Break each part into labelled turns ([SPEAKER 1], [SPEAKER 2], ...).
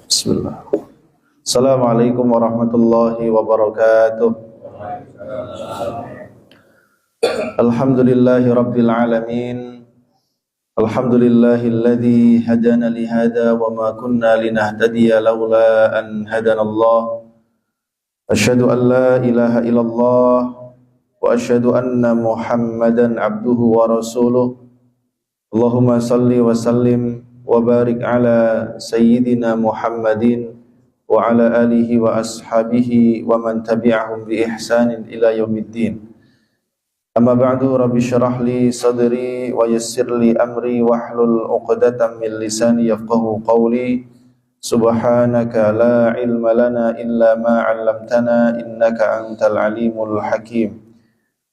[SPEAKER 1] Bismillah. Assalamualaikum warahmatullahi wabarakatuh. Alhamdulillahi rabbil alamin. Alhamdulillahilladzi hadana lihada wa ma kunna linahtadiya laula an hadana Allah. Asyhadu an la ilaha illallah wa asyhadu anna Muhammadan abduhu wa rasuluh. Allahumma salli wa sallim wa barik ala sayyidina Muhammadin wa ala alihi wa ashabihi wa man tabi'ahum bi ihsanin ila yaumiddin. Amma ba'du, rabbi syrah li sadri wa yassir li amri wahlul 'uqdatam min lisani yafqahu qawli. Subhanaka la ilma lana illa ma 'allamtana innaka antal alimul hakim.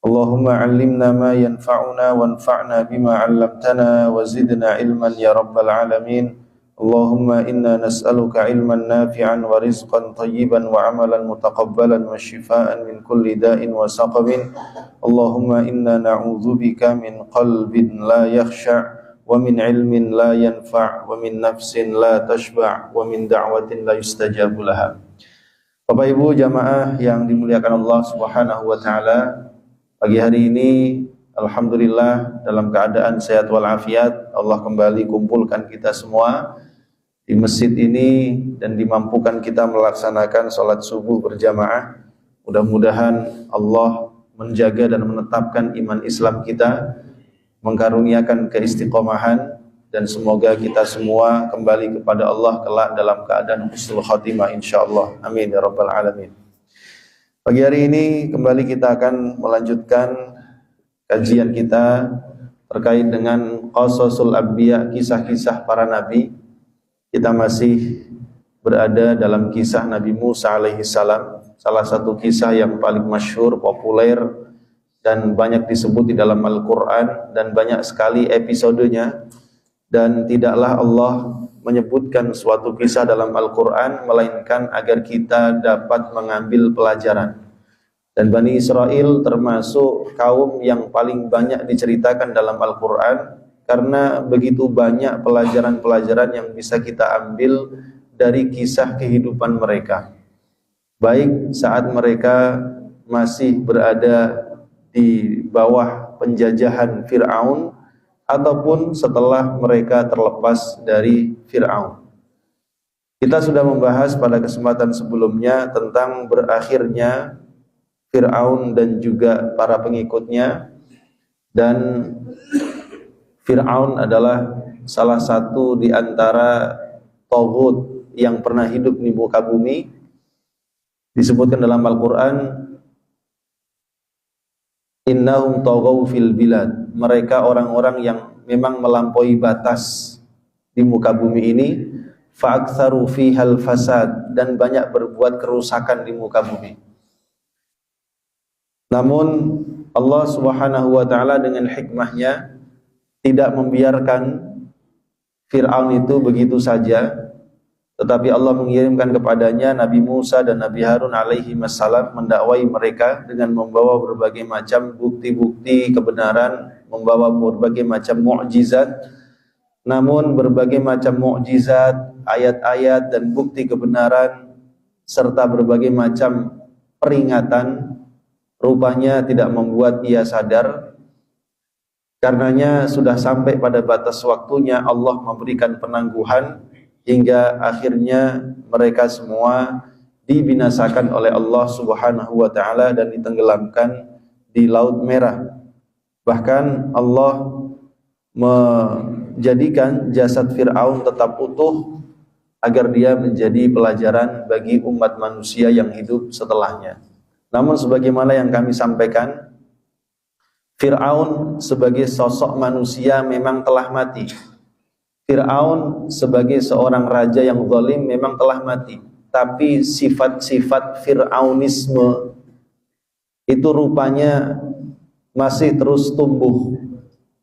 [SPEAKER 1] Allahumma 'allimna ma yanfa'una wanfa'na bima 'allamtana wa zidna ilman ya rabbal alamin. Allahumma inna nas'aluka ilman nafi'an wa rizqan tayyiban wa 'amalan mutaqabbalan wa shifaa'an min kulli da'in wa saqamin. Allahumma inna na'udzubika min qalbin la yakhsha' wa min ilmin la yanfa' wa min nafsin la tashba' wa min da'watin la yustajabu laha. Bapak Ibu jamaah yang dimuliakan Allah Subhanahu wa taala, pagi hari ini alhamdulillah dalam keadaan sehat walafiat Allah kembali kumpulkan kita semua di masjid ini dan dimampukan kita melaksanakan sholat subuh berjamaah. Mudah-mudahan Allah menjaga dan menetapkan iman Islam kita, mengkaruniakan keistiqomahan, dan semoga kita semua kembali kepada Allah kelak dalam keadaan husnul khatimah insyaallah. Amin ya rabbal alamin. Pagi hari ini kembali kita akan melanjutkan kajian kita terkait dengan qasasul anbiya, kisah-kisah para nabi. Kita masih berada dalam kisah Nabi Musa alaihi salam, salah satu kisah yang paling masyhur, populer, dan banyak disebut di dalam Al-Quran, dan banyak sekali episodenya. Dan tidaklah Allah menyebutkan suatu kisah dalam Al-Quran melainkan agar kita dapat mengambil pelajaran. Dan Bani Israel termasuk kaum yang paling banyak diceritakan dalam Al-Quran, karena begitu banyak pelajaran-pelajaran yang bisa kita ambil dari kisah kehidupan mereka, baik saat mereka masih berada di bawah penjajahan Fir'aun ataupun setelah mereka terlepas dari Fir'aun. Kita sudah membahas pada kesempatan sebelumnya tentang berakhirnya Fir'aun dan juga para pengikutnya, dan Fir'aun adalah salah satu di antara taghut yang pernah hidup di muka bumi. Disebutkan dalam Al-Quran, innahum taghaw fil bilad, mereka orang-orang yang memang melampaui batas di muka bumi ini, fa'aktsaru fihal fasad, dan banyak berbuat kerusakan di muka bumi. Namun Allah Subhanahu wa taala dengan hikmahnya tidak membiarkan Fir'aun itu begitu saja, tetapi Allah mengirimkan kepadanya Nabi Musa dan Nabi Harun alaihi wassalam mendakwai mereka dengan membawa berbagai macam bukti-bukti kebenaran, membawa berbagai macam mukjizat. Namun berbagai macam mukjizat, ayat-ayat dan bukti kebenaran serta berbagai macam peringatan rupanya tidak membuat ia sadar. Karenanya sudah sampai pada batas waktunya Allah memberikan penangguhan hingga akhirnya mereka semua dibinasakan oleh Allah Subhanahu wa taala dan ditenggelamkan di Laut Merah. Bahkan Allah menjadikan jasad Fir'aun tetap utuh agar dia menjadi pelajaran bagi umat manusia yang hidup setelahnya. Namun sebagaimana yang kami sampaikan, Fir'aun sebagai sosok manusia memang telah mati. Fir'aun sebagai seorang raja yang zalim memang telah mati. Tapi sifat-sifat Fir'aunisme itu rupanya masih terus tumbuh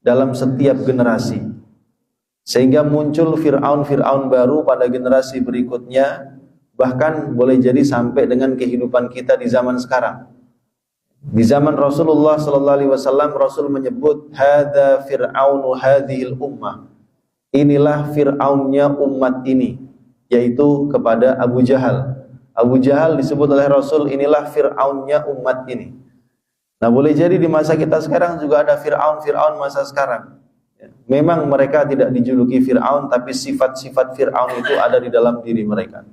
[SPEAKER 1] dalam setiap generasi. Sehingga muncul Fir'aun-Fir'aun baru pada generasi berikutnya, bahkan boleh jadi sampai dengan kehidupan kita di zaman sekarang. Di zaman Rasulullah sallallahu alaihi wasallam, Rasul menyebut hadza fir'aunu hadhil ummah. Inilah Fir'aunnya umat ini, yaitu kepada Abu Jahal. Abu Jahal disebut oleh Rasul, inilah Fir'aunnya umat ini. Nah, boleh jadi di masa kita sekarang juga ada Fir'aun masa sekarang. Memang mereka tidak dijuluki Fir'aun, tapi sifat-sifat Fir'aun itu ada di dalam diri mereka.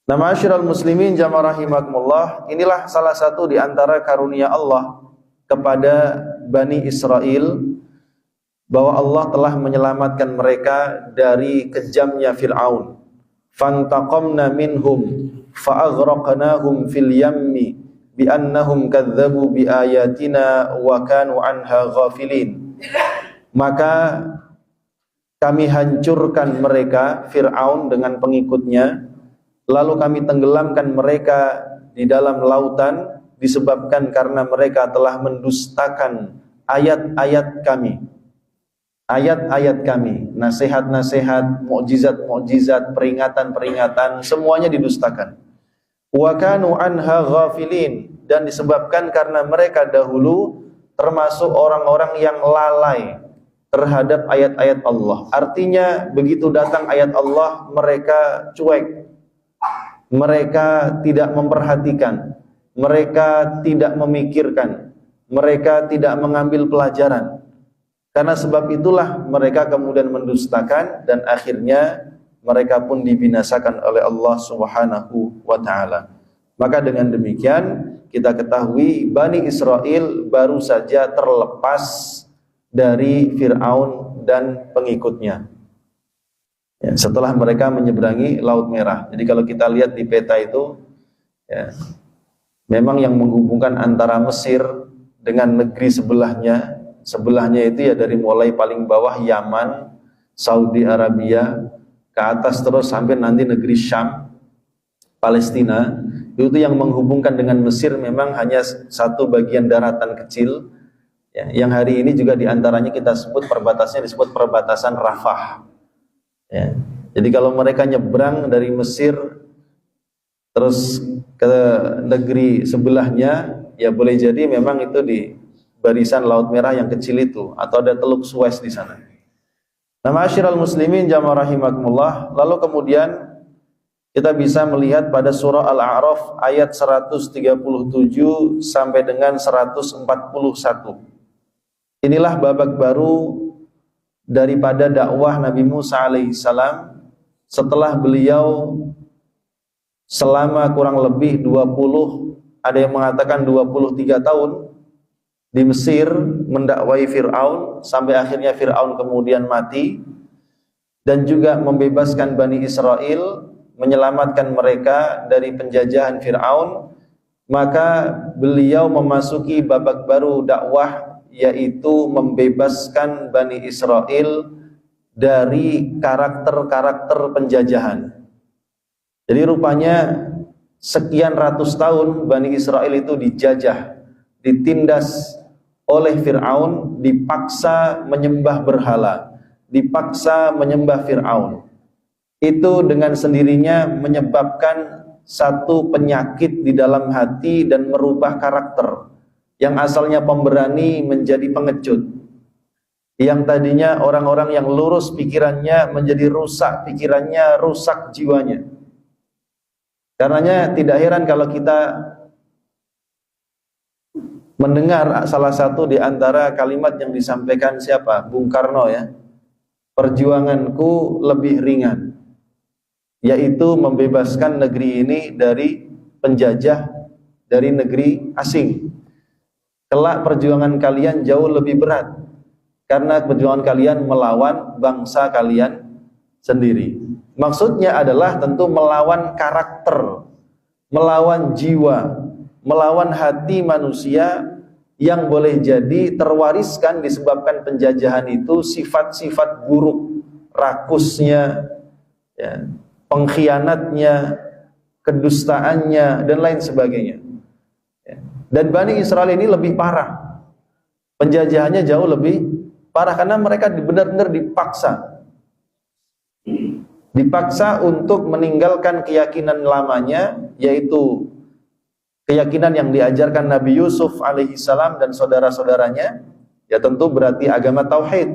[SPEAKER 1] Nah, ma'asyiral muslimin jamaah rahimakumullah, inilah salah satu di antara karunia Allah kepada Bani Israel, bahwa Allah telah menyelamatkan mereka dari kejamnya Fir'aun. Fantaqamna minhum fa'aghraqnahum fil yammi bi'annahum kadzabu biayatina wa kanu anha ghafilin. Maka kami hancurkan mereka, Fir'aun dengan pengikutnya, lalu kami tenggelamkan mereka di dalam lautan disebabkan karena mereka telah mendustakan ayat-ayat kami. Ayat-ayat kami, nasihat-nasihat, mukjizat-mukjizat, peringatan-peringatan, semuanya didustakan. Wa kanu anha ghafilin, dan disebabkan karena mereka dahulu termasuk orang-orang yang lalai terhadap ayat-ayat Allah. Artinya begitu datang ayat Allah mereka cuek, mereka tidak memperhatikan, mereka tidak memikirkan, mereka tidak mengambil pelajaran. Karena sebab itulah mereka kemudian mendustakan dan akhirnya mereka pun dibinasakan oleh Allah Subhanahu wa ta'ala. Maka dengan demikian kita ketahui Bani Israel baru saja terlepas dari Fir'aun dan pengikutnya, ya, setelah mereka menyeberangi Laut Merah. Jadi kalau kita lihat di peta itu, ya, memang yang menghubungkan antara Mesir dengan negeri sebelahnya itu ya dari mulai paling bawah Yaman, Saudi Arabia, ke atas terus sampai nanti negeri Syam, Palestina. Itu yang menghubungkan dengan Mesir memang hanya satu bagian daratan kecil, ya, yang hari ini juga diantaranya kita sebut perbatasannya disebut perbatasan Rafah, ya. Jadi kalau mereka nyebrang dari Mesir terus ke negeri sebelahnya, ya boleh jadi memang itu di barisan Laut Merah yang kecil itu, atau ada Teluk Suez di sana. Nah, ma'asyiral muslimin jamaah rahimakumullah, lalu kemudian kita bisa melihat pada surah Al-A'raf ayat 137 sampai dengan 141. Inilah babak baru daripada dakwah Nabi Musa alaihissalam setelah beliau selama kurang lebih 20, ada yang mengatakan 23 tahun di Mesir mendakwai Fir'aun sampai akhirnya Fir'aun kemudian mati, dan juga membebaskan Bani Israel, menyelamatkan mereka dari penjajahan Fir'aun. Maka beliau memasuki babak baru dakwah, yaitu membebaskan Bani Israel dari karakter-karakter penjajahan. Jadi rupanya sekian ratus tahun Bani Israel itu dijajah, ditindas oleh Fir'aun, dipaksa menyembah berhala, dipaksa menyembah Fir'aun. Itu dengan sendirinya menyebabkan satu penyakit di dalam hati dan merubah karakter. Yang asalnya pemberani menjadi pengecut. Yang tadinya orang-orang yang lurus pikirannya menjadi rusak pikirannya, rusak jiwanya. Karenanya tidak heran kalau kita mendengar salah satu di antara kalimat yang disampaikan siapa? Bung Karno, ya. Perjuanganku lebih ringan, yaitu membebaskan negeri ini dari penjajah, dari negeri asing. Kelak perjuangan kalian jauh lebih berat, karena perjuangan kalian melawan bangsa kalian sendiri. Maksudnya adalah tentu melawan karakter, melawan jiwa, melawan hati manusia yang boleh jadi terwariskan disebabkan penjajahan itu sifat-sifat buruk, rakusnya, ya, pengkhianatnya, kedustaannya, dan lain sebagainya. Ya. Dan Bani Israel ini lebih parah, penjajahannya jauh lebih parah karena mereka benar-benar dipaksa untuk meninggalkan keyakinan lamanya, yaitu keyakinan yang diajarkan Nabi Yusuf alaihissalam dan saudara-saudaranya, ya tentu berarti agama tauhid.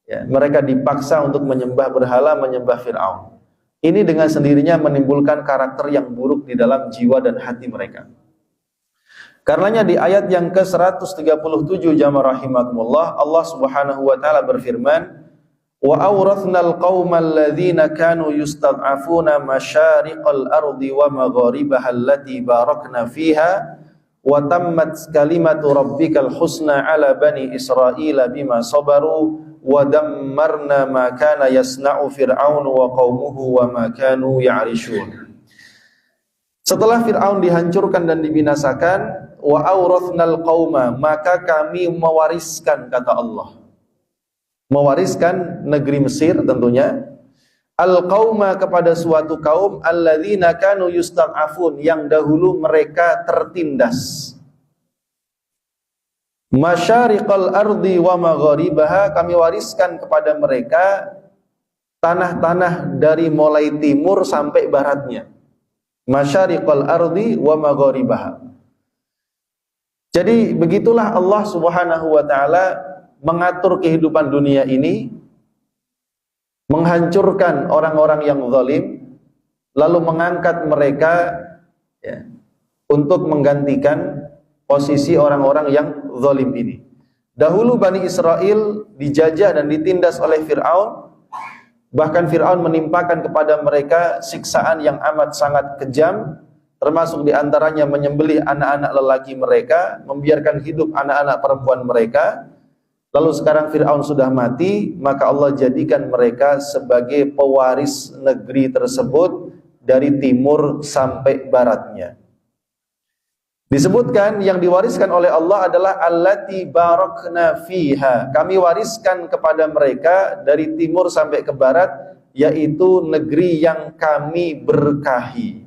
[SPEAKER 1] Ya, mereka dipaksa untuk menyembah berhala, menyembah Fir'aun. ini dengan sendirinya menimbulkan karakter yang buruk di dalam jiwa dan hati mereka. Karenanya di ayat yang ke-137 jamaah rahimakumullah, Allah Subhanahu wa taala berfirman, wa awrathnal qaumal ladzina kanu yustad'afuna masyariqal ardi wa magharibaha allati barakna fiha wa tammat kalimatu rabbikal husna ala bani Israila bima sabaru wa dammarna ma kana yasna'u fir'aun wa qaumuhu wa ma kanu ya'rishun. Setelah Fir'aun dihancurkan dan dibinasakan, wa awrathnal qauma, maka kami mewariskan, kata Allah, mewariskan negeri Mesir tentunya, al-qauma, kepada suatu kaum, alladzina kanu yustad'afun, yang dahulu mereka tertindas. Masyariqal ardi wa magharibaha, kami wariskan kepada mereka tanah-tanah dari mulai timur sampai baratnya. Masyariqal ardi wa magharibaha. Jadi begitulah Allah Subhanahu wa taala mengatur kehidupan dunia ini, menghancurkan orang-orang yang zalim, lalu mengangkat mereka ya, untuk menggantikan posisi orang-orang yang zalim ini. Dahulu Bani Israel dijajah dan ditindas oleh Fir'aun, bahkan Fir'aun menimpakan kepada mereka siksaan yang amat sangat kejam, termasuk diantaranya menyembelih anak-anak lelaki mereka, membiarkan hidup anak-anak perempuan mereka. Lalu sekarang Fir'aun sudah mati, maka Allah jadikan mereka sebagai pewaris negeri tersebut dari timur sampai baratnya. Disebutkan yang diwariskan oleh Allah adalah allati barakna fiha. Kami wariskan kepada mereka dari timur sampai ke barat, yaitu negeri yang kami berkahi.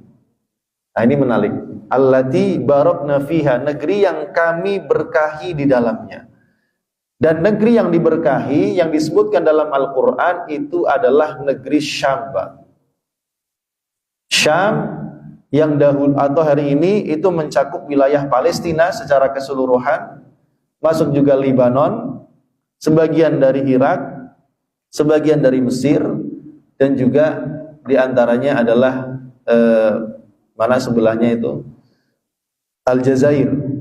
[SPEAKER 1] Nah, ini menarik. Allati barakna fiha, negeri yang kami berkahi di dalamnya. Dan negeri yang diberkahi yang disebutkan dalam Al-Quran itu adalah negeri Syam. Syam yang dahulu atau hari ini itu mencakup wilayah Palestina secara keseluruhan, masuk juga Lebanon, sebagian dari Irak, sebagian dari Mesir, dan juga diantaranya adalah mana sebelahnya itu Aljazair.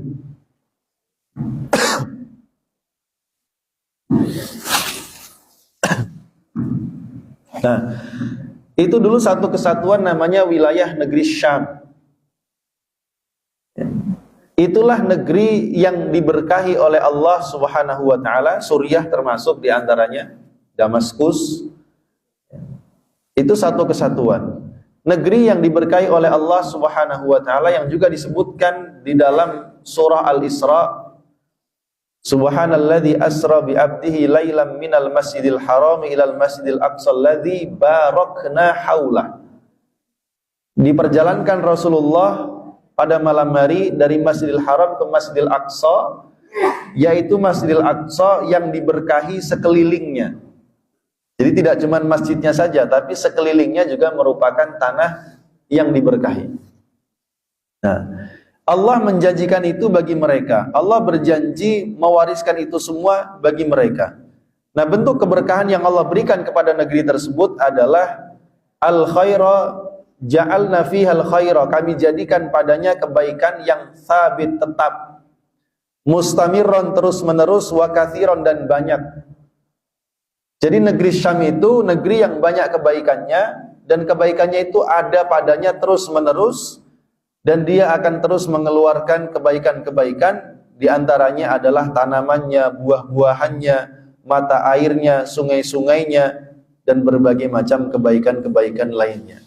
[SPEAKER 1] Nah, itu dulu satu kesatuan namanya wilayah negeri Syam. Itulah negeri yang diberkahi oleh Allah Subhanahu wa taala, Suriah termasuk diantaranya, Damaskus. Itu satu kesatuan. Negeri yang diberkahi oleh Allah Subhanahu wa taala yang juga disebutkan di dalam surah Al-Isra, Subhanalladzi asra bi 'abdihi lailan minal masjidil haram ilal masjidil aqsa alladzi barakna haulah. Diperjalankan Rasulullah pada malam hari dari Masjidil Haram ke Masjidil Aqsa, yaitu Masjidil Aqsa yang diberkahi sekelilingnya. Jadi tidak cuma masjidnya saja, tapi sekelilingnya juga merupakan tanah yang diberkahi. Nah, Allah menjanjikan itu bagi mereka. Allah berjanji mewariskan itu semua bagi mereka. Nah, bentuk keberkahan yang Allah berikan kepada negeri tersebut adalah al-khaira ja'alna fihal khaira. Kami jadikan padanya kebaikan yang sabit, tetap, mustamirron, terus menerus, wa katsiron, dan banyak. Jadi negeri Syam itu negeri yang banyak kebaikannya, dan kebaikannya itu ada padanya terus menerus, dan dia akan terus mengeluarkan kebaikan-kebaikan. Di antaranya adalah tanamannya, buah-buahannya, mata airnya, sungai-sungainya, dan berbagai macam kebaikan-kebaikan lainnya.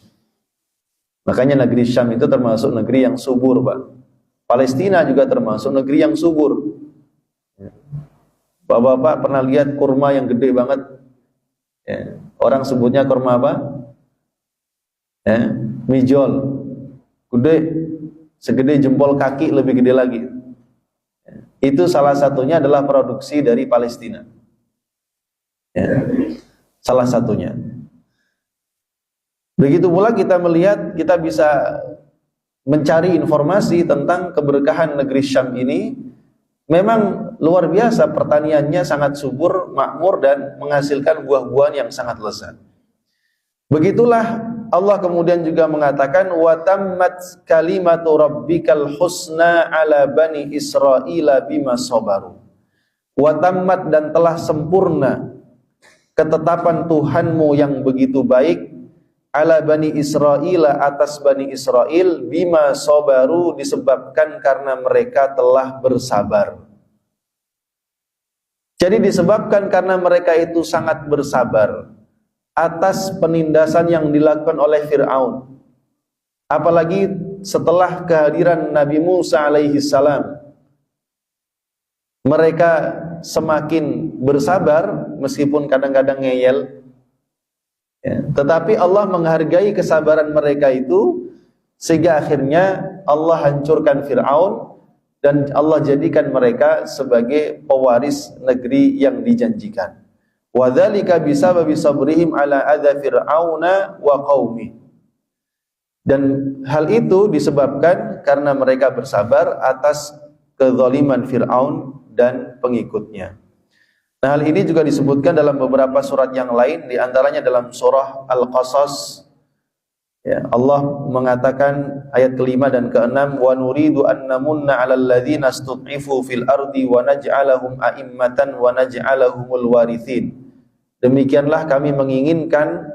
[SPEAKER 1] Makanya negeri Syam itu termasuk negeri yang subur, Pak. Palestina juga termasuk negeri yang subur. Bapak-bapak pernah lihat kurma yang gede banget? Ya. Orang sebutnya kurma apa? Ya. Mijol. Gede, segede jempol kaki, lebih gede lagi. Ya. Itu salah satunya adalah produksi dari Palestina. Ya. Salah satunya. Begitu pula kita melihat, kita bisa mencari informasi tentang keberkahan negeri Syam ini. Memang luar biasa, pertaniannya sangat subur, makmur, dan menghasilkan buah-buahan yang sangat lezat. Begitulah Allah kemudian juga mengatakan wa tammat kalimatu rabbikal husna ala bani Israila bima sabaru. Wa tammat, dan telah sempurna ketetapan Tuhanmu yang begitu baik ala bani Israila, atas bani Israel, bima sabaru, disebabkan karena mereka telah bersabar. Jadi disebabkan karena mereka itu sangat bersabar atas penindasan yang dilakukan oleh Fir'aun. Apalagi setelah kehadiran Nabi Musa alaihi salam, mereka semakin bersabar meskipun kadang-kadang ngeyel. Ya, tetapi Allah menghargai kesabaran mereka itu, sehingga akhirnya Allah hancurkan Fir'aun dan Allah jadikan mereka sebagai pewaris negeri yang dijanjikan. Wa dzalika bisababi sabrihim ala adza fir'auna wa qaumi. Dan hal itu disebabkan karena mereka bersabar atas kezaliman Fir'aun dan pengikutnya. Nah, hal ini juga disebutkan dalam beberapa surat yang lain, di antaranya dalam surah Al-Qasas. Ya, Allah mengatakan ayat ke-5 dan ke-6, wa nuridu an namunna 'alal ladzina istud'ifu fil ardi wa naj'alahum a'immatan wa naj'alahumul warithin. Demikianlah kami menginginkan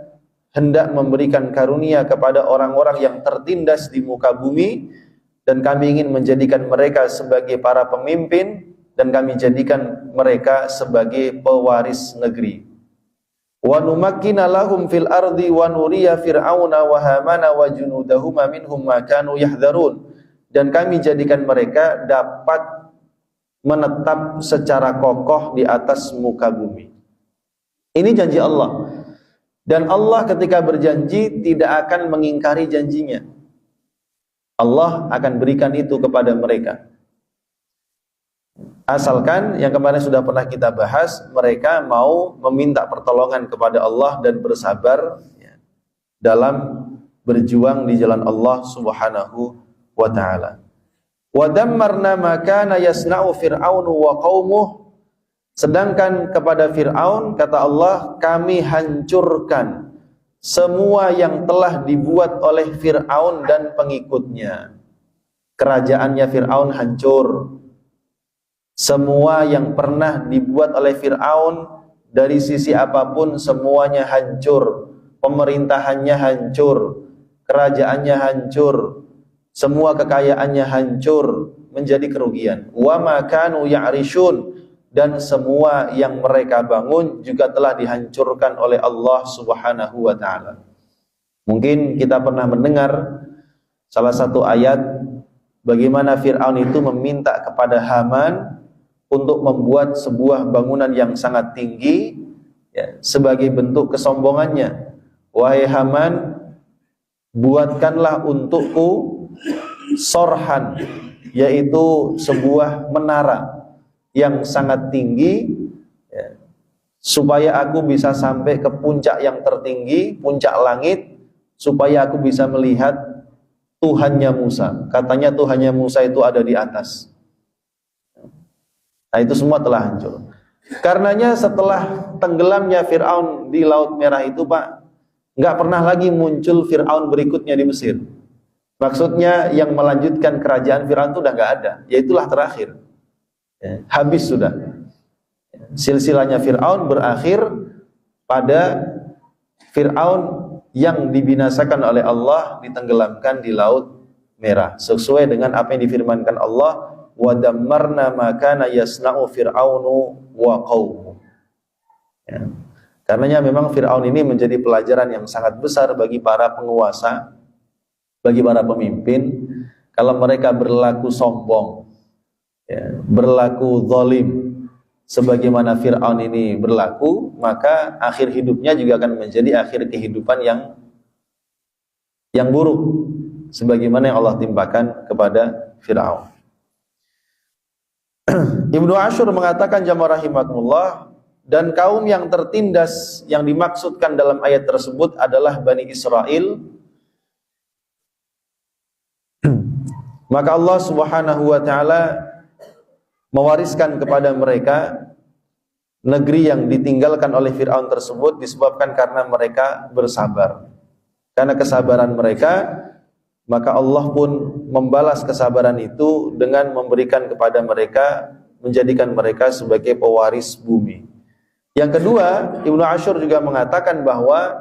[SPEAKER 1] hendak memberikan karunia kepada orang-orang yang tertindas di muka bumi, dan kami ingin menjadikan mereka sebagai para pemimpin, dan kami jadikan mereka sebagai pewaris negeri. Wa numakkina lahum fil ardi wa nuriya fir'auna wa hamana wa junudahuma minhum ma kanu yahdharun. Dan kami jadikan mereka dapat menetap secara kokoh di atas muka bumi. Ini janji Allah. Dan Allah ketika berjanji tidak akan mengingkari janjinya. Allah akan berikan itu kepada mereka. Asalkan yang kemarin sudah pernah kita bahas, mereka mau meminta pertolongan kepada Allah dan bersabar ya, dalam berjuang di jalan Allah Subhanahu wa ta'ala. Wa dammarna ma kana yasna'u fir'aunu wa qaumuh. Sedangkan kepada Fir'aun, kata Allah, kami hancurkan semua yang telah dibuat oleh Fir'aun dan pengikutnya. Kerajaannya Fir'aun hancur. Semua yang pernah dibuat oleh Fir'aun dari sisi apapun semuanya hancur. Pemerintahannya hancur, kerajaannya hancur, semua kekayaannya hancur, menjadi kerugian. Wa ma kanu ya'rishun, dan semua yang mereka bangun juga telah dihancurkan oleh Allah Subhanahu wa ta'ala. Mungkin kita pernah mendengar salah satu ayat bagaimana Fir'aun itu meminta kepada Haman untuk membuat sebuah bangunan yang sangat tinggi ya, sebagai bentuk kesombongannya. Wahai Haman, buatkanlah untukku sorhan, yaitu sebuah menara yang sangat tinggi ya, supaya aku bisa sampai ke puncak yang tertinggi, puncak langit, supaya aku bisa melihat Tuhannya Musa. Katanya Tuhannya Musa itu ada di atas. Nah, itu semua telah hancur. Karenanya setelah tenggelamnya Fir'aun di Laut Merah itu, Pak, nggak pernah lagi muncul Fir'aun berikutnya di Mesir. Maksudnya yang melanjutkan kerajaan Fir'aun itu udah nggak ada, yaitulah terakhir. Ya, habis sudah. Silsilahnya Fir'aun berakhir pada Fir'aun yang dibinasakan oleh Allah, ditenggelamkan di Laut Merah, sesuai dengan apa yang difirmankan Allah, wa dammarna ma kana yasna'u fir'aunu wa qaumuh. Ya. Karenanya memang Fir'aun ini menjadi pelajaran yang sangat besar bagi para penguasa, bagi para pemimpin. Kalau mereka berlaku sombong ya, berlaku zalim sebagaimana Fir'aun ini berlaku, maka akhir hidupnya juga akan menjadi akhir kehidupan yang buruk sebagaimana yang Allah timpakan kepada Fir'aun. Ibnu Ashur mengatakan jamaah rahimakumullah, dan kaum yang tertindas yang dimaksudkan dalam ayat tersebut adalah Bani Israel. Maka Allah Subhanahu wa ta'ala mewariskan kepada mereka negeri yang ditinggalkan oleh Fir'aun tersebut disebabkan karena mereka bersabar. karena kesabaran mereka, maka Allah pun membalas kesabaran itu dengan memberikan kepada mereka, menjadikan mereka sebagai pewaris bumi. Yang kedua, Ibnu Ashur juga mengatakan bahwa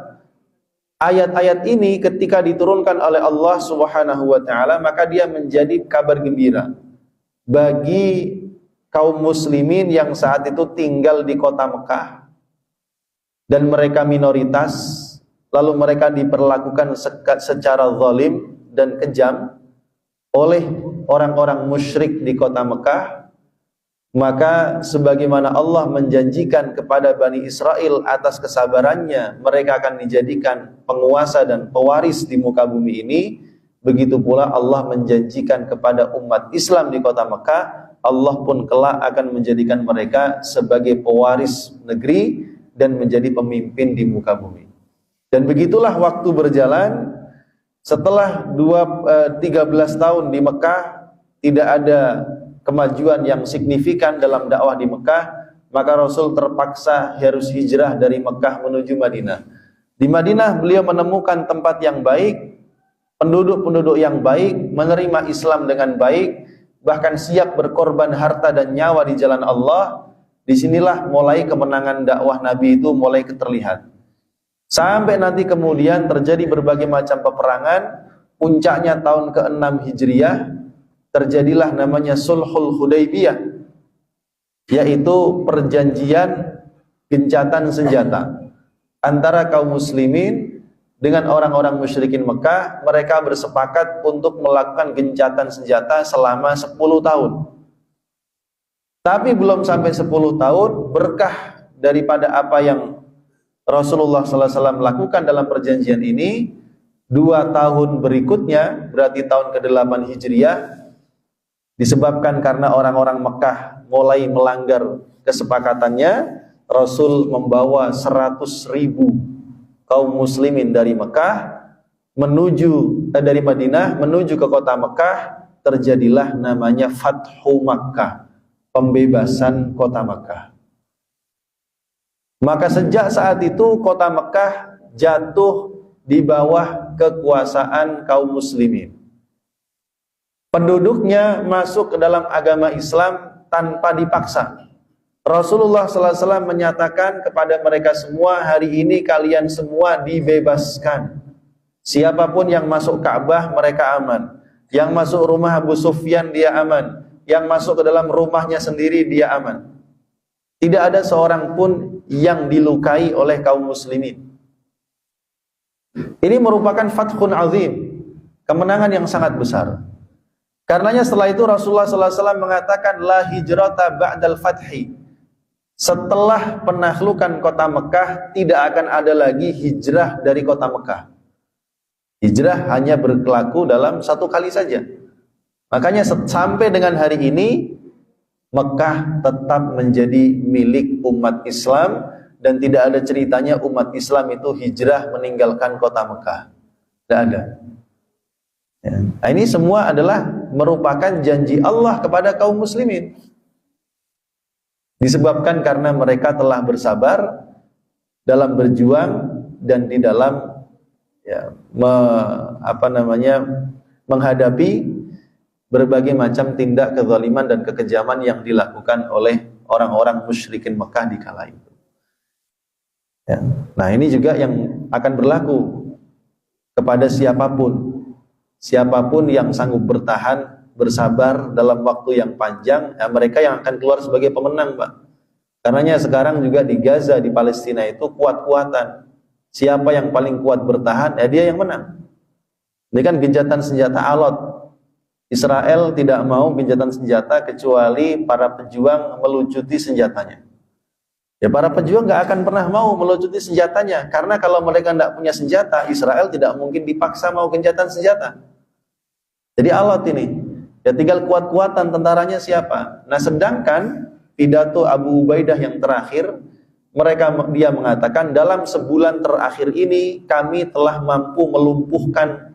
[SPEAKER 1] ayat-ayat ini ketika diturunkan oleh Allah Subhanahu wa taala, maka dia menjadi kabar gembira bagi kaum muslimin yang saat itu tinggal di kota Mekah dan mereka minoritas, lalu mereka diperlakukan secara zalim dan kejam oleh orang-orang musyrik di kota Mekah. Maka sebagaimana Allah menjanjikan kepada Bani Israel atas kesabarannya mereka akan dijadikan penguasa dan pewaris di muka bumi ini, begitu pula Allah menjanjikan kepada umat Islam di kota Mekah, Allah pun kelak akan menjadikan mereka sebagai pewaris negeri dan menjadi pemimpin di muka bumi. Dan begitulah waktu berjalan. Setelah 13 tahun di Mekah tidak ada kemajuan yang signifikan dalam dakwah di Mekah, maka Rasul terpaksa harus hijrah dari Mekah menuju Madinah. Di Madinah beliau menemukan tempat yang baik, penduduk-penduduk yang baik, menerima Islam dengan baik, bahkan siap berkorban harta dan nyawa di jalan Allah. Disinilah mulai kemenangan dakwah Nabi itu mulai terlihat. Sampai nanti kemudian terjadi berbagai macam peperangan, puncaknya tahun ke-6 Hijriah, terjadilah namanya Sulhul Hudaybiyah, yaitu perjanjian gencatan senjata antara kaum muslimin dengan orang-orang musyrikin Mekah. Mereka bersepakat untuk melakukan gencatan senjata selama 10 tahun. Tapi belum sampai 10 tahun, berkah daripada apa yang Rasulullah SAW lakukan dalam perjanjian ini, 2 tahun berikutnya, berarti tahun ke-8 Hijriah, disebabkan karena orang-orang Mekah mulai melanggar kesepakatannya, Rasul membawa 100.000 kaum muslimin dari Mekah dari Madinah menuju ke kota Mekah. Terjadilah namanya Fathu Makkah, pembebasan kota Mekah. Maka sejak saat itu kota Mekah jatuh di bawah kekuasaan kaum muslimin. Penduduknya masuk ke dalam agama Islam tanpa dipaksa. Rasulullah SAW menyatakan kepada mereka semua, hari ini kalian semua dibebaskan. Siapapun yang masuk Ka'bah mereka aman. Yang masuk rumah Abu Sufyan dia aman. Yang masuk ke dalam rumahnya sendiri dia aman. Tidak ada seorang pun yang dilukai oleh kaum muslimin. Ini merupakan fathun azim, kemenangan yang sangat besar. Karenanya setelah itu Rasulullah SAW mengatakan la hijrata ba'dal fathi. Setelah penaklukan kota Mekah tidak akan ada lagi hijrah dari kota Mekah. Hijrah hanya berlaku dalam 1 kali saja. Makanya sampai dengan hari ini Mekah tetap menjadi milik umat Islam dan tidak ada ceritanya umat Islam itu hijrah meninggalkan kota Mekah. Tidak ada. Ya. Nah, ini semua adalah merupakan janji Allah kepada kaum muslimin. Disebabkan karena mereka telah bersabar dalam berjuang dan di dalam menghadapi berbagai macam tindak kezaliman dan kekejaman yang dilakukan oleh orang-orang musyrikin Mekah di kala itu. Ya. Nah, ini juga yang akan berlaku kepada siapapun yang sanggup bertahan, bersabar dalam waktu yang panjang, ya mereka yang akan keluar sebagai pemenang, Pak. Karenanya sekarang juga di Gaza, di Palestina itu kuat-kuatan. Siapa yang paling kuat bertahan, ya dia yang menang. Ini kan gencatan senjata alot. Israel tidak mau gencatan senjata kecuali para pejuang melucuti senjatanya. Ya para pejuang nggak akan pernah mau melucuti senjatanya, karena kalau mereka nggak punya senjata, Israel tidak mungkin dipaksa mau gencatan senjata. Jadi alot ini, ya tinggal kuat-kuatan tentaranya siapa. Nah sedangkan pidato Abu Ubaidah yang terakhir, dia mengatakan dalam sebulan terakhir ini kami telah mampu melumpuhkan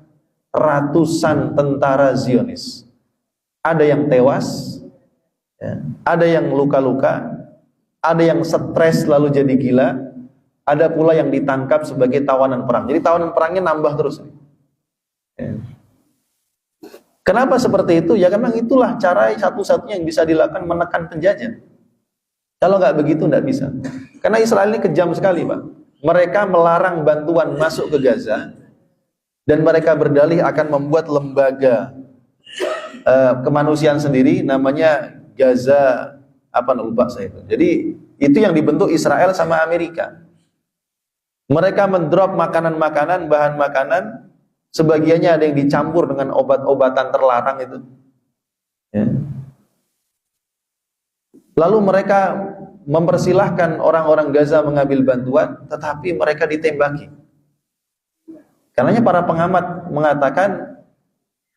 [SPEAKER 1] ratusan tentara Zionis. Ada yang tewas, ya, ada yang luka-luka, ada yang stres lalu jadi gila, ada pula yang ditangkap sebagai tawanan perang. Jadi tawanan perangnya nambah terus. Kenapa seperti itu? Ya memang itulah cara satu-satunya yang bisa dilakukan menekan penjajah. Kalau nggak begitu nggak bisa. Karena Israel ini kejam sekali, Pak. Mereka melarang bantuan masuk ke Gaza dan mereka berdalih akan membuat lembaga kemanusiaan sendiri, namanya Gaza lupa saya itu. Jadi itu yang dibentuk Israel sama Amerika. Mereka mendrop makanan-makanan, bahan makanan, sebagiannya ada yang dicampur dengan obat-obatan terlarang itu. Ya. Lalu mereka mempersilahkan orang-orang Gaza mengambil bantuan, tetapi mereka ditembaki. Karenanya para pengamat mengatakan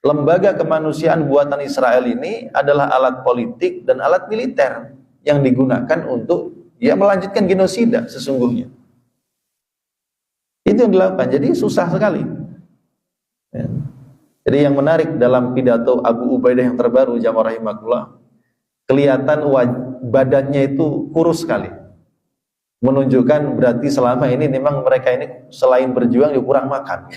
[SPEAKER 1] lembaga kemanusiaan buatan Israel ini adalah alat politik dan alat militer yang digunakan untuk melanjutkan genosida sesungguhnya. Itu yang dilakukan. Jadi susah sekali. Ya. Jadi yang menarik dalam pidato Abu Ubaidah yang terbaru, jamaah rahimakumullah, kelihatan badannya itu kurus sekali, menunjukkan berarti selama ini memang mereka ini selain berjuang juga kurang makan.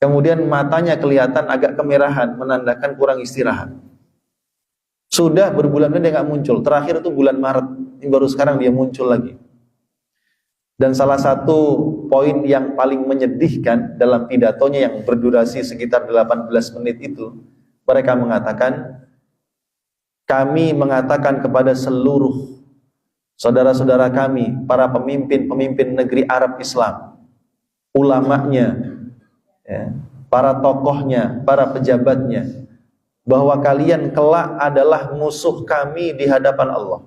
[SPEAKER 1] Kemudian matanya kelihatan agak kemerahan, menandakan kurang istirahat. Sudah berbulan-bulan dia nggak muncul. Terakhir itu bulan Maret, ini baru sekarang dia muncul lagi. Dan salah satu poin yang paling menyedihkan dalam pidatonya yang berdurasi sekitar 18 menit itu, mereka mengatakan, kami mengatakan kepada seluruh saudara-saudara kami, para pemimpin-pemimpin negeri Arab Islam, ulamanya, para tokohnya, para pejabatnya, bahwa kalian kelak adalah musuh kami di hadapan Allah.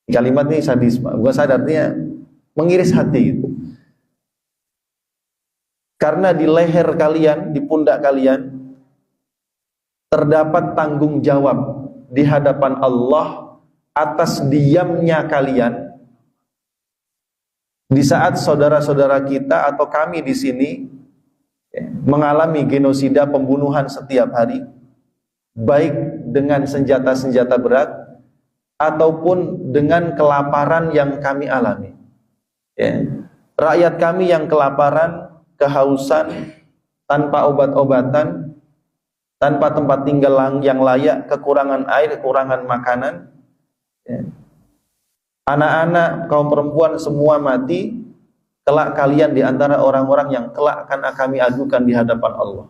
[SPEAKER 1] Kalimat ini sadis, Pak. Bukan sadar, artinya mengiris hati. Karena di leher kalian, di pundak kalian, terdapat tanggung jawab di hadapan Allah atas diamnya kalian di saat saudara-saudara kita atau kami di sini mengalami genosida, pembunuhan setiap hari, baik dengan senjata-senjata berat ataupun dengan kelaparan yang kami alami. Rakyat kami yang kelaparan, kehausan, tanpa obat-obatan, tanpa tempat tinggal yang layak, kekurangan air, kekurangan makanan, anak-anak, kaum perempuan semua mati. Kelak kalian di antara orang-orang yang kelak akan kami adukan di hadapan Allah.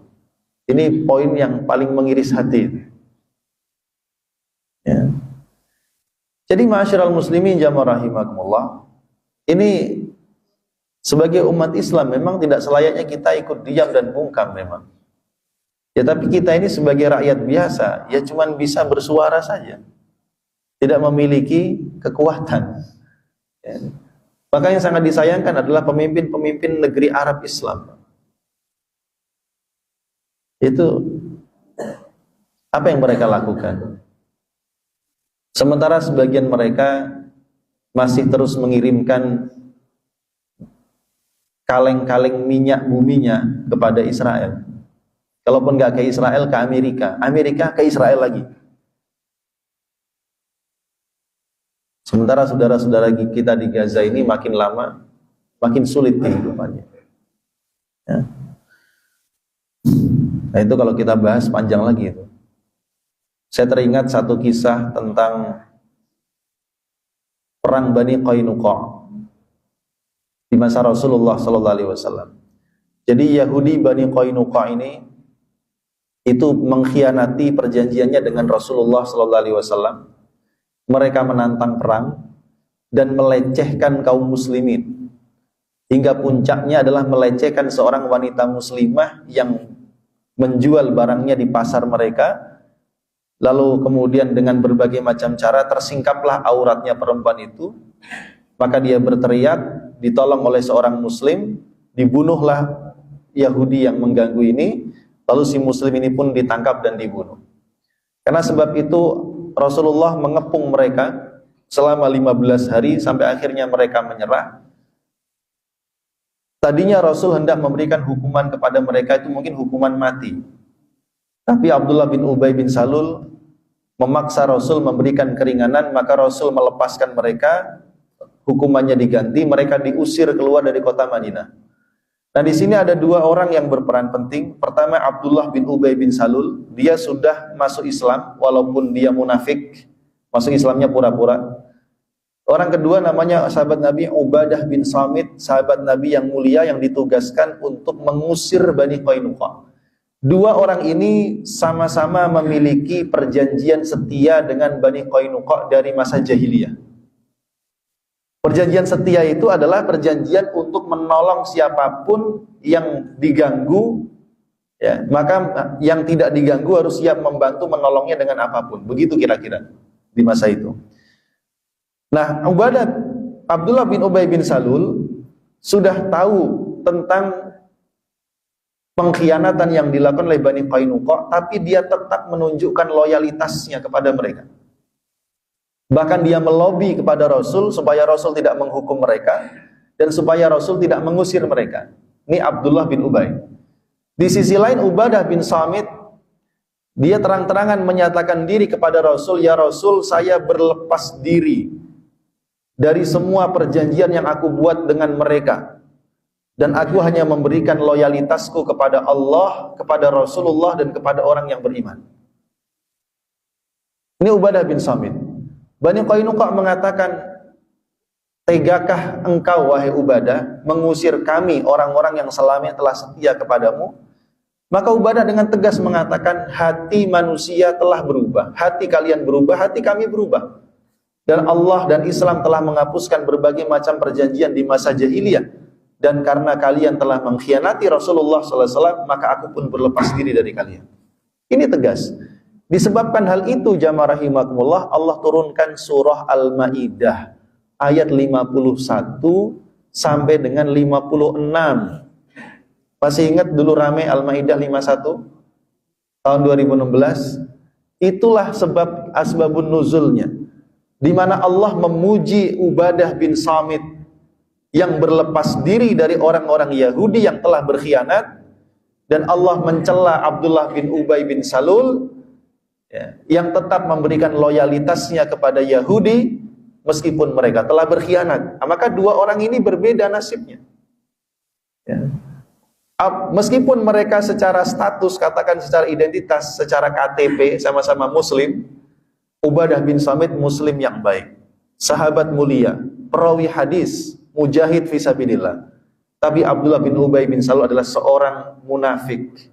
[SPEAKER 1] Ini poin yang paling mengiris hati. Jadi ma'asyiral muslimin jamaah rahimakumullah, ini sebagai umat Islam memang tidak selayaknya kita ikut diam dan bungkam memang. Ya tapi kita ini sebagai rakyat biasa, ya cuman bisa bersuara saja, tidak memiliki kekuatan. Maka yang sangat disayangkan adalah pemimpin-pemimpin negeri Arab Islam. Itu apa yang mereka lakukan? Sementara sebagian mereka masih terus mengirimkan kaleng-kaleng minyak buminya kepada Israel. Kalaupun nggak ke Israel, ke Amerika. Amerika ke Israel lagi. Sementara saudara-saudara kita di Gaza ini makin lama makin sulit kehidupannya. Ya. Nah itu kalau kita bahas panjang lagi itu. Saya teringat satu kisah tentang perang Bani Qainuqa di masa Rasulullah SAW. Jadi Yahudi Bani Qainuqa ini itu mengkhianati perjanjiannya dengan Rasulullah SAW. Mereka menantang perang dan melecehkan kaum muslimin. Hingga puncaknya adalah melecehkan seorang wanita muslimah yang menjual barangnya di pasar mereka. Lalu kemudian dengan berbagai macam cara tersingkaplah auratnya perempuan itu. Maka dia berteriak, ditolong oleh seorang muslim, dibunuhlah Yahudi yang mengganggu ini. Lalu si muslim ini pun ditangkap dan dibunuh. Karena sebab itu Rasulullah mengepung mereka selama 15 hari sampai akhirnya mereka menyerah. Tadinya Rasul hendak memberikan hukuman kepada mereka itu mungkin hukuman mati. Tapi Abdullah bin Ubay bin Salul memaksa Rasul memberikan keringanan, maka Rasul melepaskan mereka hukumannya diganti, mereka diusir keluar dari kota Madinah. Nah, di sini ada dua orang yang berperan penting. Pertama, Abdullah bin Ubay bin Salul. Dia sudah masuk Islam walaupun dia munafik. Masuk Islamnya pura-pura. Orang kedua namanya sahabat Nabi Ubadah bin Samit, sahabat Nabi yang mulia yang ditugaskan untuk mengusir Bani Qainuqa. Dua orang ini sama-sama memiliki perjanjian setia dengan Bani Qainuqa dari masa jahiliyah. Perjanjian setia itu adalah perjanjian untuk menolong siapapun yang diganggu, ya, maka yang tidak diganggu harus siap membantu menolongnya dengan apapun. Begitu kira-kira di masa itu. Nah, Abdullah bin Ubay bin Salul sudah tahu tentang pengkhianatan yang dilakukan oleh Bani Qainuqa, tapi dia tetap menunjukkan loyalitasnya kepada mereka. Bahkan dia melobi kepada Rasul supaya Rasul tidak menghukum mereka dan supaya Rasul tidak mengusir mereka. Ini Abdullah bin Ubay. Di sisi lain Ubadah bin Samit, dia terang-terangan menyatakan diri kepada Rasul, "Ya Rasul, saya berlepas diri dari semua perjanjian yang aku buat dengan mereka. Dan aku hanya memberikan loyalitasku kepada Allah, kepada Rasulullah, dan kepada orang yang beriman." Ini Ubadah bin Samit. Bani Qainuqa mengatakan, "Tegakah engkau, wahai Ubadah, mengusir kami, orang-orang yang selama telah setia kepadamu?" Maka Ubadah dengan tegas mengatakan, "Hati manusia telah berubah. Hati kalian berubah, hati kami berubah. Dan Allah dan Islam telah menghapuskan berbagai macam perjanjian di masa jahiliyah. Dan karena kalian telah mengkhianati Rasulullah SAW, maka aku pun berlepas diri dari kalian." Ini tegas. Disebabkan hal itu, jamaah rahimakumullah, Allah turunkan surah Al-Maidah ayat 51 sampai dengan 56. Masih ingat dulu rame Al-Maidah 51 tahun 2016? Itulah sebab asbabun nuzulnya, di mana Allah memuji Ubadah bin Samit yang berlepas diri dari orang-orang Yahudi yang telah berkhianat, dan Allah mencela Abdullah bin Ubay bin Salul, ya, yang tetap memberikan loyalitasnya kepada Yahudi meskipun mereka telah berkhianat. Nah, maka dua orang ini berbeda nasibnya, ya. Meskipun mereka secara status, katakan secara identitas, secara KTP sama-sama muslim, Ubadah bin Samit muslim yang baik, sahabat mulia, perawi hadis, mujahid fisabilillah. Tapi Abdullah bin Ubay bin Salul adalah seorang munafik.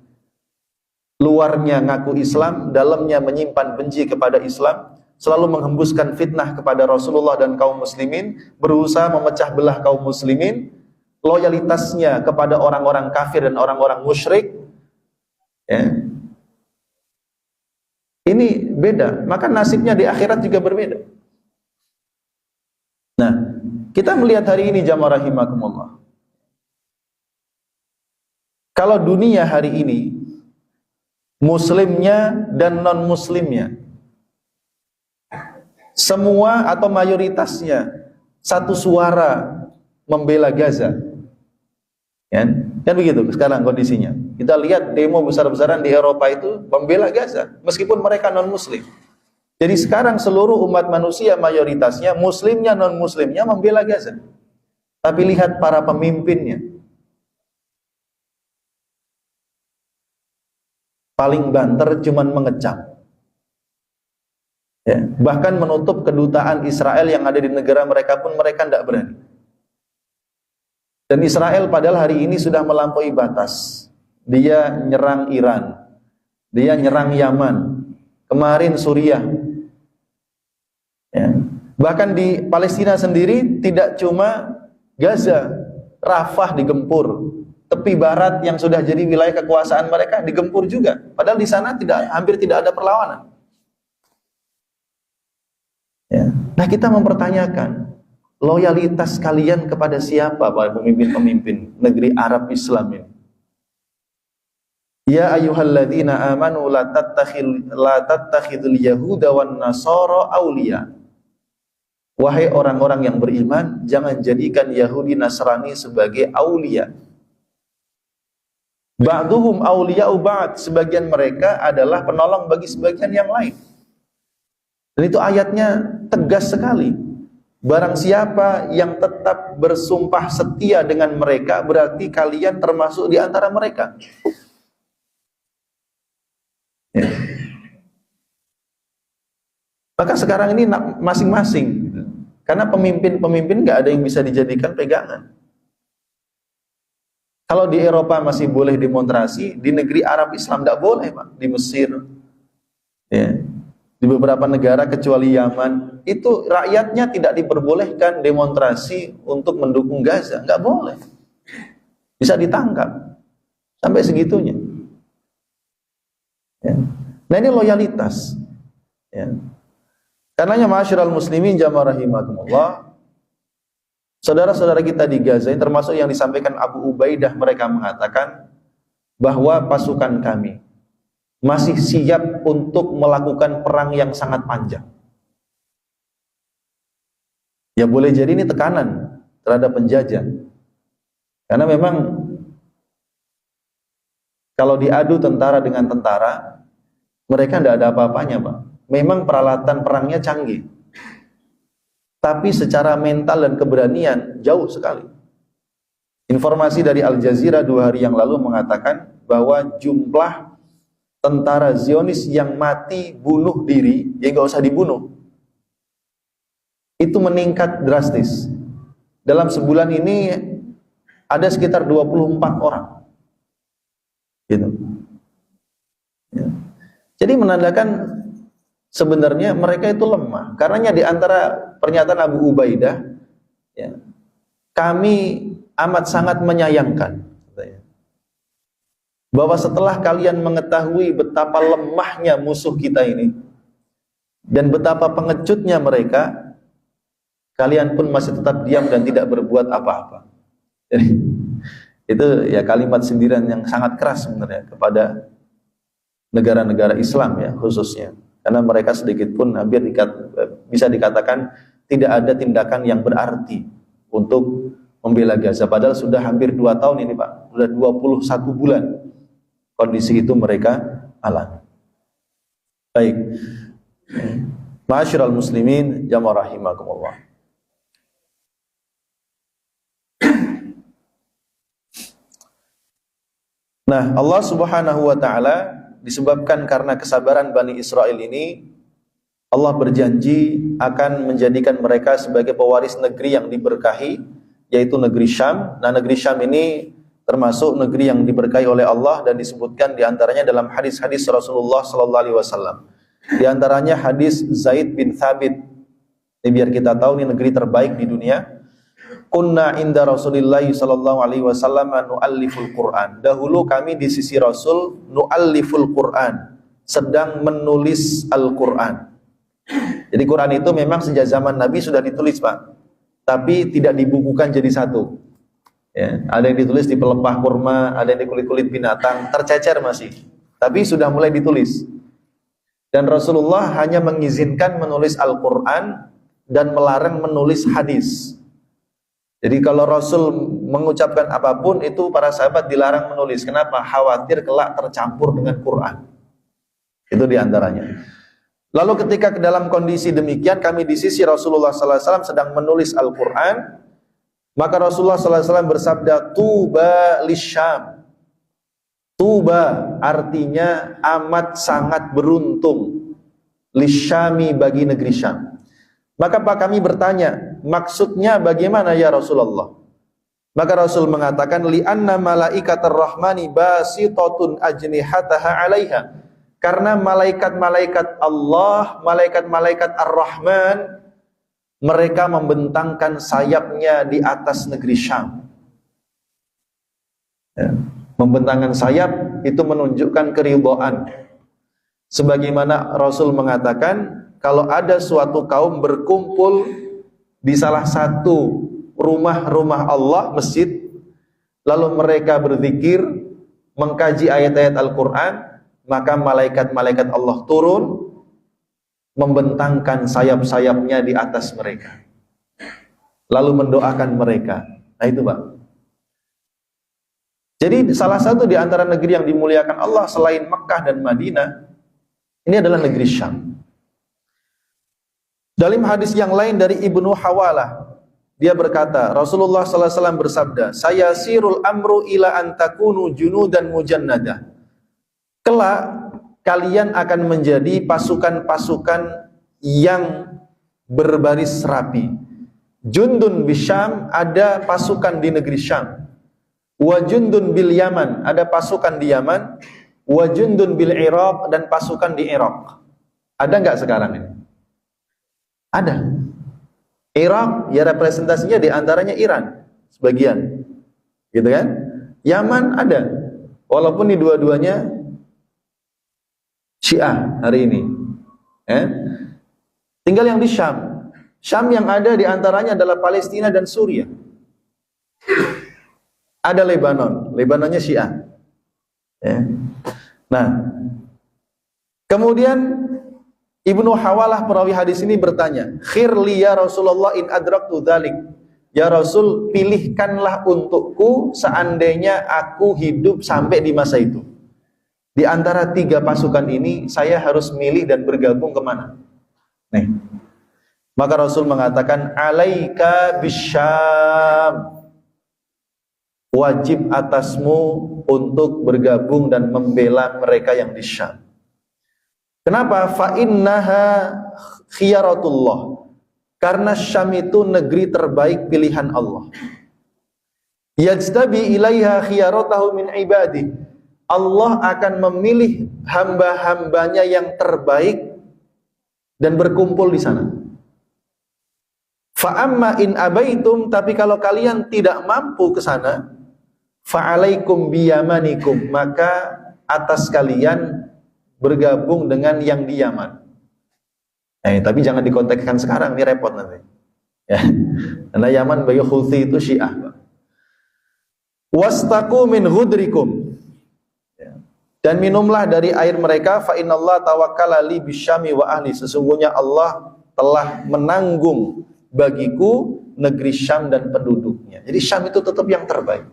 [SPEAKER 1] Luarnya ngaku Islam, dalamnya menyimpan benci kepada Islam, selalu menghembuskan fitnah kepada Rasulullah dan kaum muslimin, berusaha memecah belah kaum muslimin, loyalitasnya kepada orang-orang kafir dan orang-orang musyrik, ya. Ini beda, maka nasibnya di akhirat juga berbeda. Nah, kita melihat hari ini jamaah rahimakumullah, kalau dunia hari ini, muslimnya dan non-muslimnya, semua atau mayoritasnya satu suara membela Gaza, kan begitu sekarang kondisinya. Kita lihat demo besar-besaran di Eropa itu membela Gaza, meskipun mereka non-muslim. Jadi sekarang seluruh umat manusia mayoritasnya, muslimnya non-muslimnya, membela Gaza. Tapi lihat para pemimpinnya, paling banter cuman mengecam, ya, bahkan menutup kedutaan Israel yang ada di negara mereka pun mereka tidak berani. Dan Israel padahal hari ini sudah melampaui batas. Dia nyerang Iran, dia nyerang Yaman, kemarin Suriah, ya. Bahkan di Palestina sendiri tidak cuma Gaza, Rafah digempur, tepi barat yang sudah jadi wilayah kekuasaan mereka digempur juga. Padahal di sana hampir tidak ada perlawanan. Ya. Nah, kita mempertanyakan loyalitas kalian kepada siapa, para pemimpin-pemimpin negeri Arab Islam ini? Ya ayyuhalladzina amanu la tattakhidul yahuda wan nasara awliya. Wahai orang-orang yang beriman, jangan jadikan Yahudi Nasrani sebagai aulia. Ba'duhum awliya'u ba'd, sebagian mereka adalah penolong bagi sebagian yang lain. Dan itu ayatnya tegas sekali. Barang siapa yang tetap bersumpah setia dengan mereka, berarti kalian termasuk di antara mereka. Ya. Maka sekarang ini masing-masing, karena pemimpin-pemimpin nggak ada yang bisa dijadikan pegangan. Kalau di Eropa masih boleh demonstrasi, di negeri Arab Islam nggak boleh, Pak. Di Mesir, ya, di beberapa negara kecuali Yaman, itu rakyatnya tidak diperbolehkan demonstrasi untuk mendukung Gaza, nggak boleh. Bisa ditangkap sampai segitunya. Ya. Nah ini loyalitas. Ya. Karenanya ma'asyiral muslimin jamaah rahimakumullah, saudara-saudara kita di Gaza, termasuk yang disampaikan Abu Ubaidah, mereka mengatakan bahwa pasukan kami masih siap untuk melakukan perang yang sangat panjang. Ya boleh jadi ini tekanan terhadap penjajah. Karena memang kalau diadu tentara dengan tentara, mereka tidak ada apa-apanya, Pak. Memang peralatan perangnya canggih, tapi secara mental dan keberanian jauh sekali. Informasi dari Al Jazeera 2 hari yang lalu mengatakan bahwa jumlah tentara Zionis yang mati bunuh diri, ya nggak usah dibunuh, itu meningkat drastis. Dalam sebulan ini ada sekitar 24 orang, gitu. Ya. Jadi menandakan sebenarnya mereka itu lemah. Karenanya di antara pernyataan Abu Ubaidah, ya, kami amat sangat menyayangkan bahwa setelah kalian mengetahui betapa lemahnya musuh kita ini dan betapa pengecutnya mereka, kalian pun masih tetap diam dan tidak berbuat apa-apa. Jadi itu ya kalimat sindiran yang sangat keras sebenarnya kepada negara-negara Islam, ya, khususnya. Karena mereka sedikit pun hampir bisa dikatakan tidak ada tindakan yang berarti untuk membela Gaza. Padahal sudah hampir 2 tahun ini, Pak. Sudah 21 bulan kondisi itu mereka alami. Baik. Ma'asyiral muslimin jamaah rahimakumullah. Nah, Allah Subhanahu wa taala disebabkan karena kesabaran Bani Israel ini, Allah berjanji akan menjadikan mereka sebagai pewaris negeri yang diberkahi, yaitu negeri Syam. Nah, negeri Syam ini termasuk negeri yang diberkahi oleh Allah dan disebutkan diantaranya dalam hadis-hadis Rasulullah Sallallahu Alaihi Wasallam. Di antaranya hadis Zaid bin Thabit. Ini biar kita tahu ini negeri terbaik di dunia. Kunna inda Rasulillah sallallahu alaihi wasallam nu'alliful Quran. Dahulu kami di sisi Rasul nu'alliful Quran, sedang menulis Al-Quran. Jadi Quran itu memang sejak zaman Nabi sudah ditulis, Pak, tapi tidak dibukukan jadi satu, ya. Ada yang ditulis di pelepah kurma, ada yang di kulit-kulit binatang, tercecer masih, tapi sudah mulai ditulis. Dan Rasulullah hanya mengizinkan menulis Al-Quran dan melarang menulis hadis. Jadi kalau Rasul mengucapkan apapun itu para sahabat dilarang menulis. Kenapa? Khawatir kelak tercampur dengan Quran. Itu diantaranya. Lalu ketika dalam kondisi demikian kami di sisi Rasulullah SAW sedang menulis Al-Quran, maka Rasulullah SAW bersabda, Tuba lisyam. Tuba artinya amat sangat beruntung, lisyami bagi negeri Syam. Maka kami bertanya, maksudnya bagaimana ya Rasulullah? Maka Rasul mengatakan, li'anna malaikatar rahmani basitatun ajnihataha 'alaiha. Karena malaikat-malaikat Allah, malaikat-malaikat Ar-Rahman, mereka membentangkan sayapnya di atas negeri Syam. Ya. Membentangkan sayap itu menunjukkan keridhaan. Sebagaimana Rasul mengatakan, kalau ada suatu kaum berkumpul di salah satu rumah-rumah Allah, masjid, lalu mereka berzikir, mengkaji ayat-ayat Al-Quran, maka malaikat-malaikat Allah turun, membentangkan sayap-sayapnya di atas mereka, lalu mendoakan mereka. Nah itu, Pak. Jadi salah satu di antara negeri yang dimuliakan Allah selain Mekah dan Madinah, ini adalah negeri Syam. Dalam hadis yang lain dari Ibnu Hawalah, dia berkata, Rasulullah sallallahu alaihi wasallam bersabda, "Saya sirul amru ila an takunu junudan mujannadah." Kelak kalian akan menjadi pasukan-pasukan yang berbaris rapi. Jundun bisyam, ada pasukan di negeri Syam. Wa jundun bil Yaman, ada pasukan di Yaman. Wa jundun bil Iraq, dan pasukan di Irak. Ada enggak sekarang ini? Ada. Irak ya representasinya di antaranya Iran sebagian. Gitu kan? Yaman ada. Walaupun di dua-duanya Syiah hari ini. Tinggal yang di Syam. Syam yang ada di antaranya adalah Palestina dan Suriah. Ada Lebanon, Lebanonnya Syiah. Nah, kemudian Ibnu Hawalah perawi hadis ini bertanya, "Khirli ya Rasulullah in adraktu dzalik." Ya Rasul, pilihkanlah untukku seandainya aku hidup sampai di masa itu. Di antara 3 pasukan ini, saya harus milih dan bergabung kemana? Nih. Maka Rasul mengatakan, "Alaika bisyam." Wajib atasmu untuk bergabung dan membela mereka yang di Syam. Kenapa? Fa innaha khiyaratullah. Karena Syam itu negeri terbaik pilihan Allah. Yajtabi ilaiha khiyaratahu min ibadih. Allah akan memilih hamba-hambanya yang terbaik dan berkumpul di sana. Fa amma in abaitum, tapi kalau kalian tidak mampu ke sana, fa alaikum biyamanikum, maka atas kalian bergabung dengan yang di Yaman. Tapi jangan dikontekskan sekarang, ini repot nanti. Ya. Karena Yaman bagi Houthi itu Syiah. Wastaqu min hudrikum. Dan minumlah dari air mereka, fa innallaha tawakkala li bisyami wa ahli. Sesungguhnya Allah telah menanggung bagiku negeri Syam dan penduduknya. Jadi Syam itu tetap yang terbaik.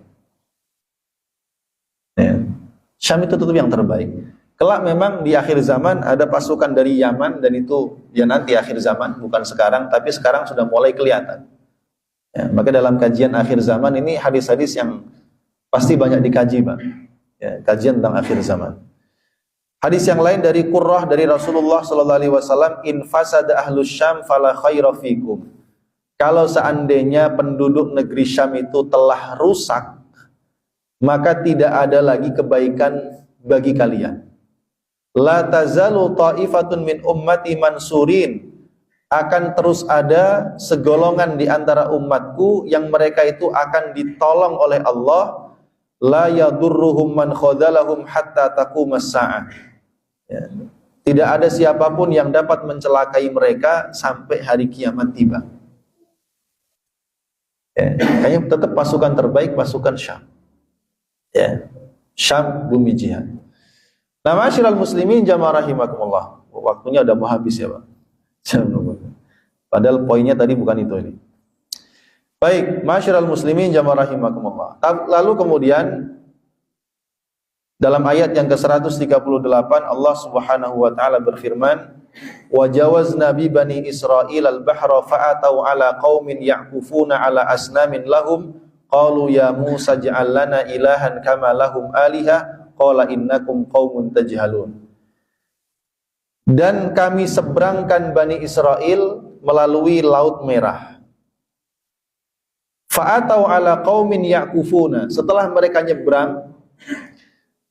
[SPEAKER 1] Syam itu tetap yang terbaik. Kelak memang di akhir zaman ada pasukan dari Yaman, dan itu ya nanti akhir zaman, bukan sekarang, tapi sekarang sudah mulai kelihatan. Maka dalam kajian akhir zaman ini hadis-hadis yang pasti banyak dikaji, Pak. Kajian tentang akhir zaman. Hadis yang lain dari Qurrah dari Rasulullah sallallahu alaihi wasallam, "In fasada ahlus Syam fala khaira fikum." Kalau seandainya penduduk negeri Syam itu telah rusak, maka tidak ada lagi kebaikan bagi kalian. La tazalu ta'ifatun min ummati mansurin. Akan terus ada segolongan di antara umatku yang mereka itu akan ditolong oleh Allah. La yadurruhum man khadalahum hatta taqumas sa'ah. Tidak ada siapapun yang dapat mencelakai mereka sampai hari kiamat tiba. Kayaknya tetap pasukan terbaik pasukan Syam. Syam bumi jihad. Nah, ma'asyiral muslimin jamaah rahimakumullah. Waktunya udah mau habis ya, Pak. Padahal poinnya tadi bukan itu ini. Baik, ma'asyiral muslimin jamaah rahimakumullah. Lalu kemudian dalam ayat yang ke-138 Allah Subhanahu wa taala berfirman, "Wa jawazna bi bani Israil al-bahra fa'atau ala qaumin ya'kufuna ala asnamin lahum qalu ya Musa ij'al lana ilahan kama lahum aliha qala innakum qaumun tajhalun." Dan kami seberangkan Bani Israel melalui Laut Merah. Fa'atau ala qaumin ya'kufuna. Setelah mereka nyebrang,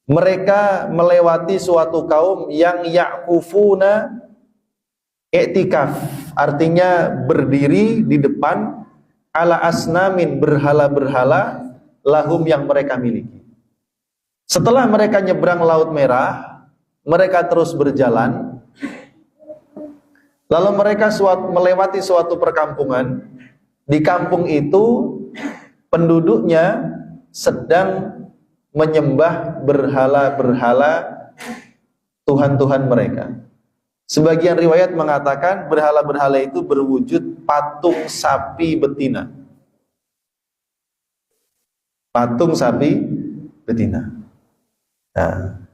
[SPEAKER 1] mereka melewati suatu kaum yang ya'kufuna, i'tikaf, artinya berdiri di depan, ala asnamin, berhala-berhala, lahum yang mereka miliki. Setelah mereka nyebrang Laut Merah, mereka terus berjalan, lalu mereka melewati suatu perkampungan. Di kampung itu penduduknya sedang menyembah berhala-berhala Tuhan-Tuhan mereka. Sebagian riwayat mengatakan berhala-berhala itu berwujud patung sapi betina. Patung sapi betina. Nah,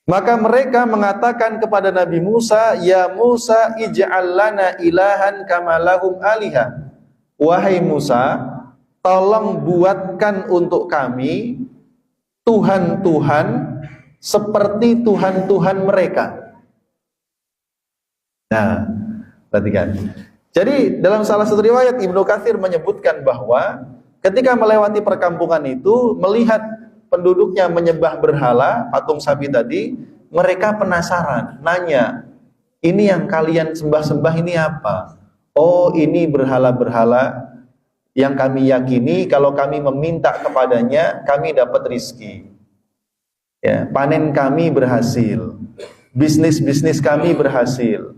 [SPEAKER 1] Maka mereka mengatakan kepada Nabi Musa, "Ya Musa, ij'al lana ilahan kama lahum aliha." Wahai Musa, tolong buatkan untuk kami Tuhan-Tuhan seperti Tuhan-Tuhan mereka. Nah, perhatikan. Jadi dalam salah satu riwayat Ibnu Katsir menyebutkan bahwa ketika melewati perkampungan itu, melihat penduduknya menyembah berhala, patung sapi tadi, mereka penasaran, nanya, ini yang kalian sembah-sembah ini apa? Oh, ini berhala-berhala yang kami yakini kalau kami meminta kepadanya, kami dapat rizki. Ya, panen kami berhasil, bisnis-bisnis kami berhasil,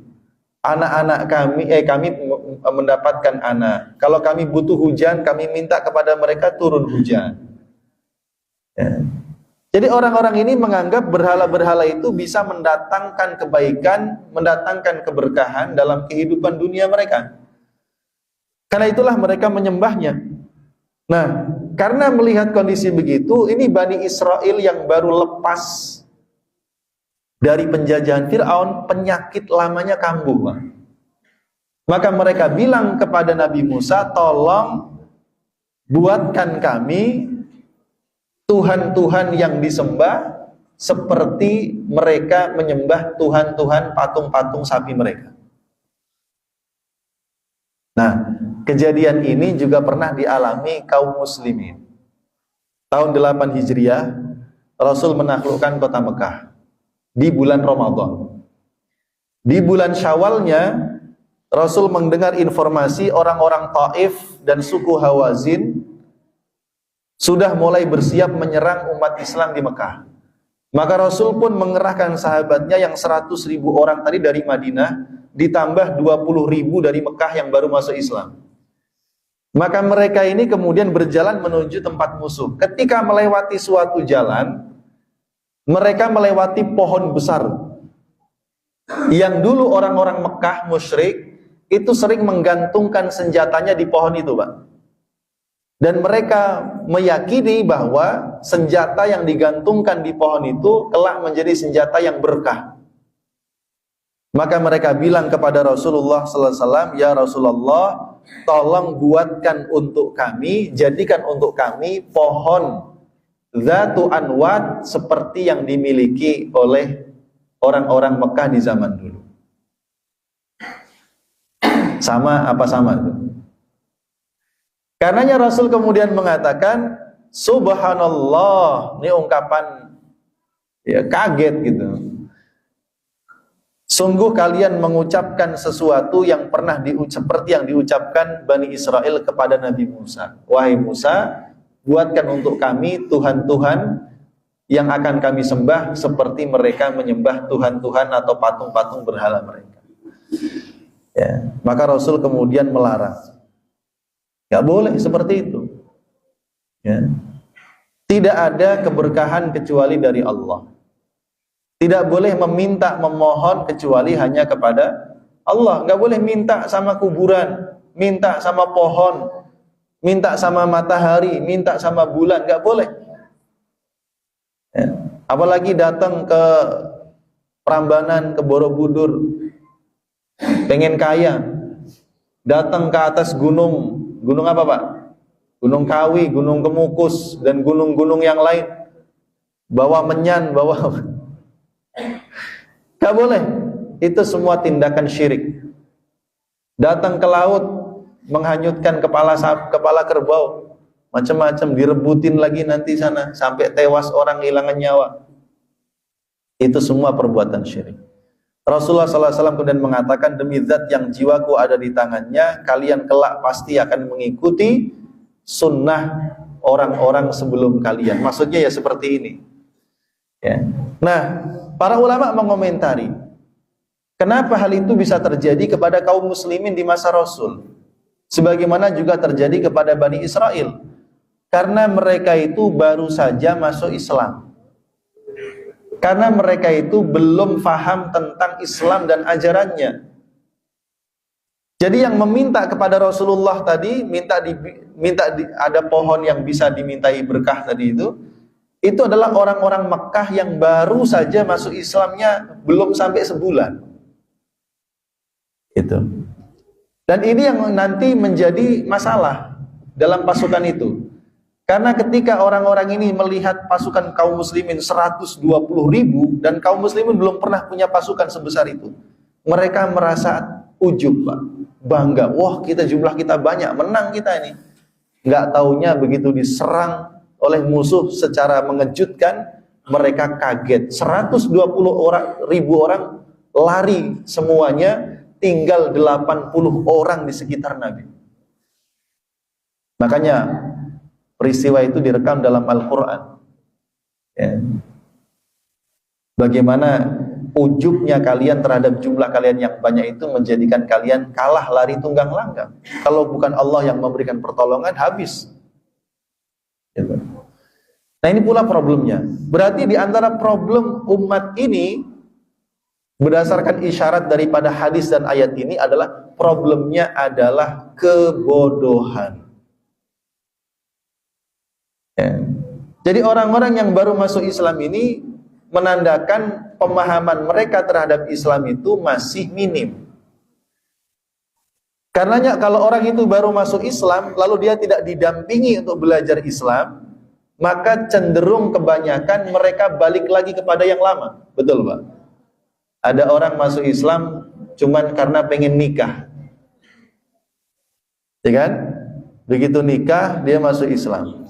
[SPEAKER 1] anak-anak kami mendapatkan anak. Kalau kami butuh hujan, kami minta kepada mereka turun hujan. Ya. Jadi orang-orang ini menganggap berhala-berhala itu bisa mendatangkan kebaikan, mendatangkan keberkahan dalam kehidupan dunia mereka. Karena itulah mereka menyembahnya. Nah, karena melihat kondisi begitu, ini Bani Israel yang baru lepas dari penjajahan Fir'aun, penyakit lamanya kambuh. Maka mereka bilang kepada Nabi Musa, tolong buatkan kami Tuhan-Tuhan yang disembah seperti mereka menyembah Tuhan-Tuhan patung-patung sapi mereka. Nah, kejadian ini juga pernah dialami kaum muslimin. Tahun 8 Hijriah, Rasul menaklukkan kota Mekah di bulan Ramadan. Di bulan Syawalnya, Rasul mendengar informasi orang-orang Taif dan suku Hawazin sudah mulai bersiap menyerang umat Islam di Mekah. Maka Rasul pun mengerahkan sahabatnya yang 100.000 orang tadi dari Madinah, ditambah 20.000 dari Mekah yang baru masuk Islam. Maka mereka ini kemudian berjalan menuju tempat musuh. Ketika melewati suatu jalan, mereka melewati pohon besar. Yang dulu orang-orang Mekah musyrik itu sering menggantungkan senjatanya di pohon itu, Pak. Dan mereka meyakini bahwa senjata yang digantungkan di pohon itu kelak menjadi senjata yang berkah. Maka mereka bilang kepada Rasulullah sallallahu alaihi wasallam, "Ya Rasulullah, tolong buatkan untuk kami, jadikan untuk kami pohon Zatu Anwat seperti yang dimiliki oleh orang-orang Mekah di zaman dulu." Sama apa sama itu? Karenanya Rasul kemudian mengatakan, Subhanallah, ini ungkapan ya kaget gitu. Sungguh kalian mengucapkan sesuatu yang pernah seperti yang diucapkan Bani Israel kepada Nabi Musa. Wahai Musa, buatkan untuk kami Tuhan-Tuhan yang akan kami sembah seperti mereka menyembah Tuhan-Tuhan atau patung-patung berhala mereka. Ya, maka Rasul kemudian melarang. Gak boleh seperti itu. Ya. Tidak ada keberkahan kecuali dari Allah. Tidak boleh meminta, memohon kecuali hanya kepada Allah. Gak boleh minta sama kuburan, minta sama pohon, minta sama matahari, minta sama bulan. Gak boleh. Ya. Apalagi datang ke Prambanan, ke Borobudur, pengen kaya, datang ke atas gunung apa Pak? Gunung Kawi, Gunung Kemukus, dan gunung-gunung yang lain. Bawa menyan, bawa... Gak boleh. Itu semua tindakan syirik. Datang ke laut, menghanyutkan kepala kerbau, macam-macam, direbutin lagi nanti sana, sampai tewas orang, hilangan nyawa. Itu semua perbuatan syirik. Rasulullah SAW kemudian mengatakan, demi zat yang jiwaku ada di tangannya, kalian kelak pasti akan mengikuti sunnah orang-orang sebelum kalian. Maksudnya ya seperti ini. Ya. Nah, para ulama mengomentari, kenapa hal itu bisa terjadi kepada kaum muslimin di masa Rasul, sebagaimana juga terjadi kepada Bani Israel, karena mereka itu baru saja masuk Islam. Karena mereka itu belum faham tentang Islam dan ajarannya. Jadi yang meminta kepada Rasulullah tadi, minta ada pohon yang bisa dimintai berkah tadi itu adalah orang-orang Mekah yang baru saja masuk Islamnya belum sampai sebulan. Itu. Dan ini yang nanti menjadi masalah dalam pasukan itu. Karena ketika orang-orang ini melihat pasukan kaum muslimin 120.000 dan kaum muslimin belum pernah punya pasukan sebesar itu, mereka merasa ujub, Pak, bangga. Wah, jumlah kita banyak, menang kita ini. Nggak taunya begitu diserang oleh musuh secara mengejutkan, mereka kaget. 120.000 orang lari semuanya, tinggal 80 orang di sekitar Nabi. Makanya peristiwa itu direkam dalam Al-Quran. Ya. Bagaimana ujubnya kalian terhadap jumlah kalian yang banyak itu menjadikan kalian kalah lari tunggang langgang. Kalau bukan Allah yang memberikan pertolongan, habis. Nah, ini pula problemnya. Berarti di antara problem umat ini, berdasarkan isyarat daripada hadis dan ayat ini, adalah problemnya adalah kebodohan. Ya. Jadi orang-orang yang baru masuk Islam ini menandakan pemahaman mereka terhadap Islam itu masih minim. Karenanya kalau orang itu baru masuk Islam lalu dia tidak didampingi untuk belajar Islam, maka cenderung kebanyakan mereka balik lagi kepada yang lama. Betul, Pak? Ada orang masuk Islam cuman karena pengen nikah, ya kan? Begitu nikah dia masuk Islam.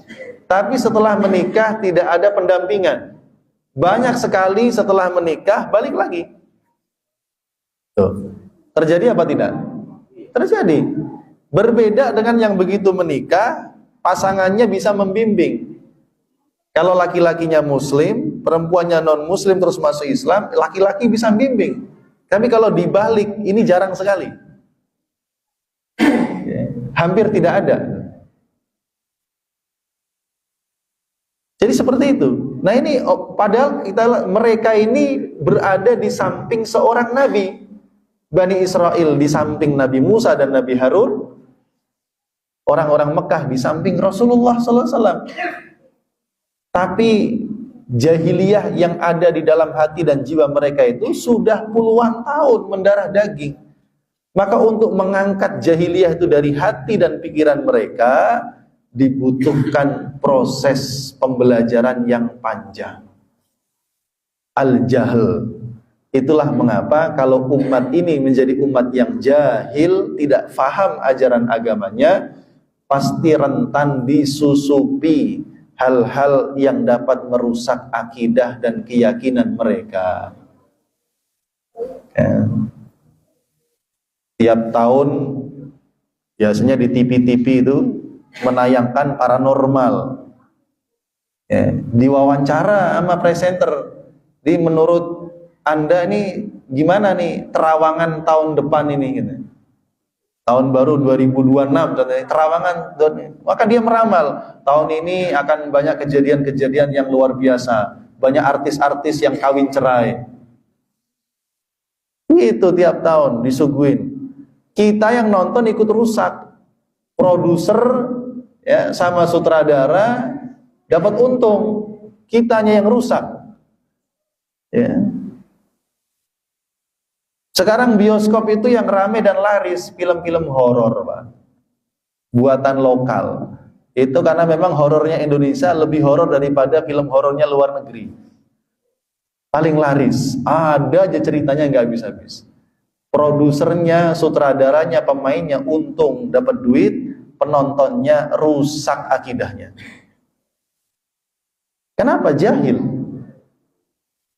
[SPEAKER 1] Tapi setelah menikah tidak ada pendampingan. Banyak sekali setelah menikah balik lagi. Tuh. Terjadi apa tidak? Terjadi. Berbeda dengan yang begitu menikah, pasangannya bisa membimbing. Kalau laki-lakinya muslim, perempuannya non-muslim terus masuk Islam, laki-laki bisa bimbing. Tapi kalau dibalik, ini jarang sekali. Hampir tidak ada. Jadi seperti itu. Nah ini padahal mereka ini berada di samping seorang nabi. Bani Israel di samping Nabi Musa dan Nabi Harun. Orang-orang Mekah di samping Rasulullah SAW. Tapi jahiliyah yang ada di dalam hati dan jiwa mereka itu sudah puluhan tahun mendarah daging. Maka untuk mengangkat jahiliyah itu dari hati dan pikiran mereka, dibutuhkan proses pembelajaran yang panjang. Al-jahl. Itulah mengapa kalau umat ini menjadi umat yang jahil, tidak faham ajaran agamanya, pasti rentan disusupi hal-hal yang dapat merusak akidah dan keyakinan mereka. Ya. Tiap tahun biasanya di TV-TV itu menayangkan paranormal. Ya, diwawancara sama presenter. Jadi menurut Anda ini gimana nih terawangan tahun depan ini gitu. Tahun baru 2026 katanya, terawangan, maka dia meramal tahun ini akan banyak kejadian-kejadian yang luar biasa, banyak artis-artis yang kawin cerai. Itu tiap tahun disuguhin. Kita yang nonton ikut rusak. Produser ya sama sutradara dapat untung, kitanya yang rusak. Ya. Sekarang bioskop itu yang rame dan laris film-film horor, Pak. Buatan lokal. Itu karena memang horornya Indonesia lebih horor daripada film horornya luar negeri. Paling laris. Ada aja ceritanya nggak habis-habis. Produsernya, sutradaranya, pemainnya untung dapat duit, penontonnya rusak akidahnya. Kenapa? Jahil.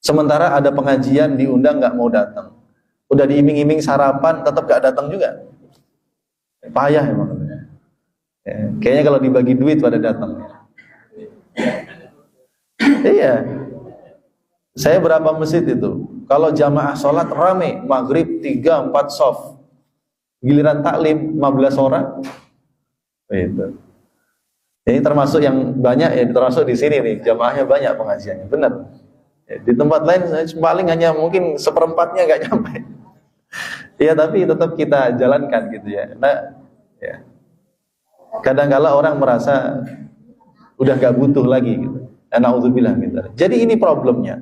[SPEAKER 1] Sementara ada pengajian diundang nggak mau datang. Udah diiming-iming sarapan tetap gak datang juga. Payah emang. Ya, kayaknya kalau dibagi duit pada datang. Iya. Saya berapa masjid itu? Kalau jamaah sholat rame, maghrib 3-4 soft. Giliran taklim 15 orang. Itu. Ini termasuk yang banyak ya, termasuk di sini nih, jamaahnya banyak pengajiannya. Benar. Ya, di tempat lain paling hanya mungkin seperempatnya gak nyampe. Ya tapi tetap kita jalankan gitu ya. Nah, ya. Kadang-kala orang merasa udah gak butuh lagi gitu. Naudzubillah min dzalik. Jadi ini problemnya.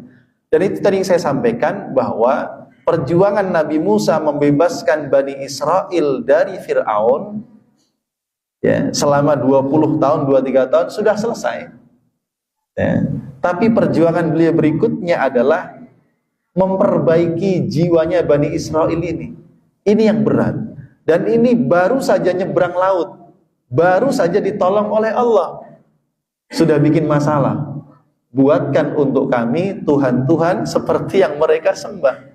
[SPEAKER 1] Dan itu tadi yang saya sampaikan bahwa perjuangan Nabi Musa membebaskan Bani Israel dari Fir'aun ya, selama 20 tahun, 23 tahun sudah selesai. Ya. Tapi perjuangan beliau berikutnya adalah memperbaiki jiwanya Bani Israel ini. Ini yang berat. Dan ini baru saja nyebrang laut. Baru saja ditolong oleh Allah. Sudah bikin masalah. Buatkan untuk kami Tuhan-Tuhan seperti yang mereka sembah.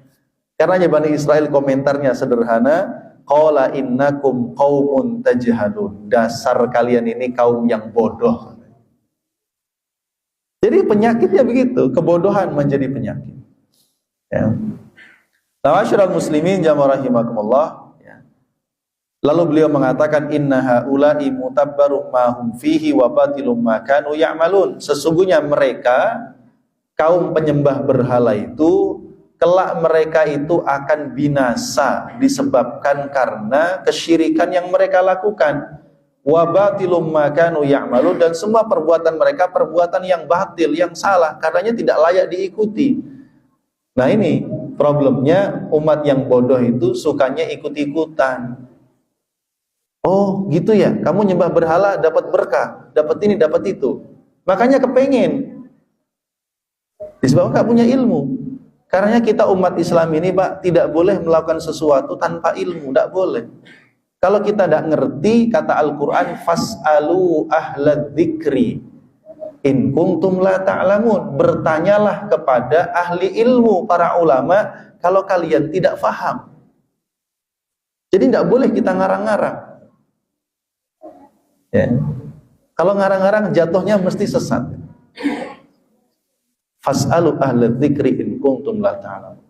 [SPEAKER 1] Karena Bani Israel komentarnya sederhana, qala innakum qaumun tajhalun. Dasar kalian ini kaum yang bodoh. Jadi penyakitnya begitu, kebodohan menjadi penyakit. Ya. Ma'asyiral muslimin jamaah rahimakumullah. Ya. Lalu beliau mengatakan inna haula'i mutabbarum ma hum fihi wa batilum ma kanu ya'malun. Sesungguhnya mereka kaum penyembah berhala itu kelak mereka itu akan binasa disebabkan karena kesyirikan yang mereka lakukan. Wa batilum ma kanu ya'malun, dan semua perbuatan mereka perbuatan yang batil, yang salah, karenanya tidak layak diikuti. Nah ini problemnya, umat yang bodoh itu sukanya ikut-ikutan. Oh gitu ya, kamu nyembah berhala dapat berkah, dapat ini, dapat itu. Makanya kepengen. Disebabkan gak punya ilmu. Karena kita umat Islam ini Pak, tidak boleh melakukan sesuatu tanpa ilmu, tidak boleh. Kalau kita tidak ngerti, kata Al-Quran, fas'alu ahlad dzikri in kuntum la ta'lamun. Bertanyalah kepada ahli ilmu, para ulama, kalau kalian tidak faham. Jadi tidak boleh kita ngarang-ngarang. Ya. Kalau ngarang-ngarang jatuhnya mesti sesat. Fas'alu ahlad dzikri in kuntum la ta'lamun.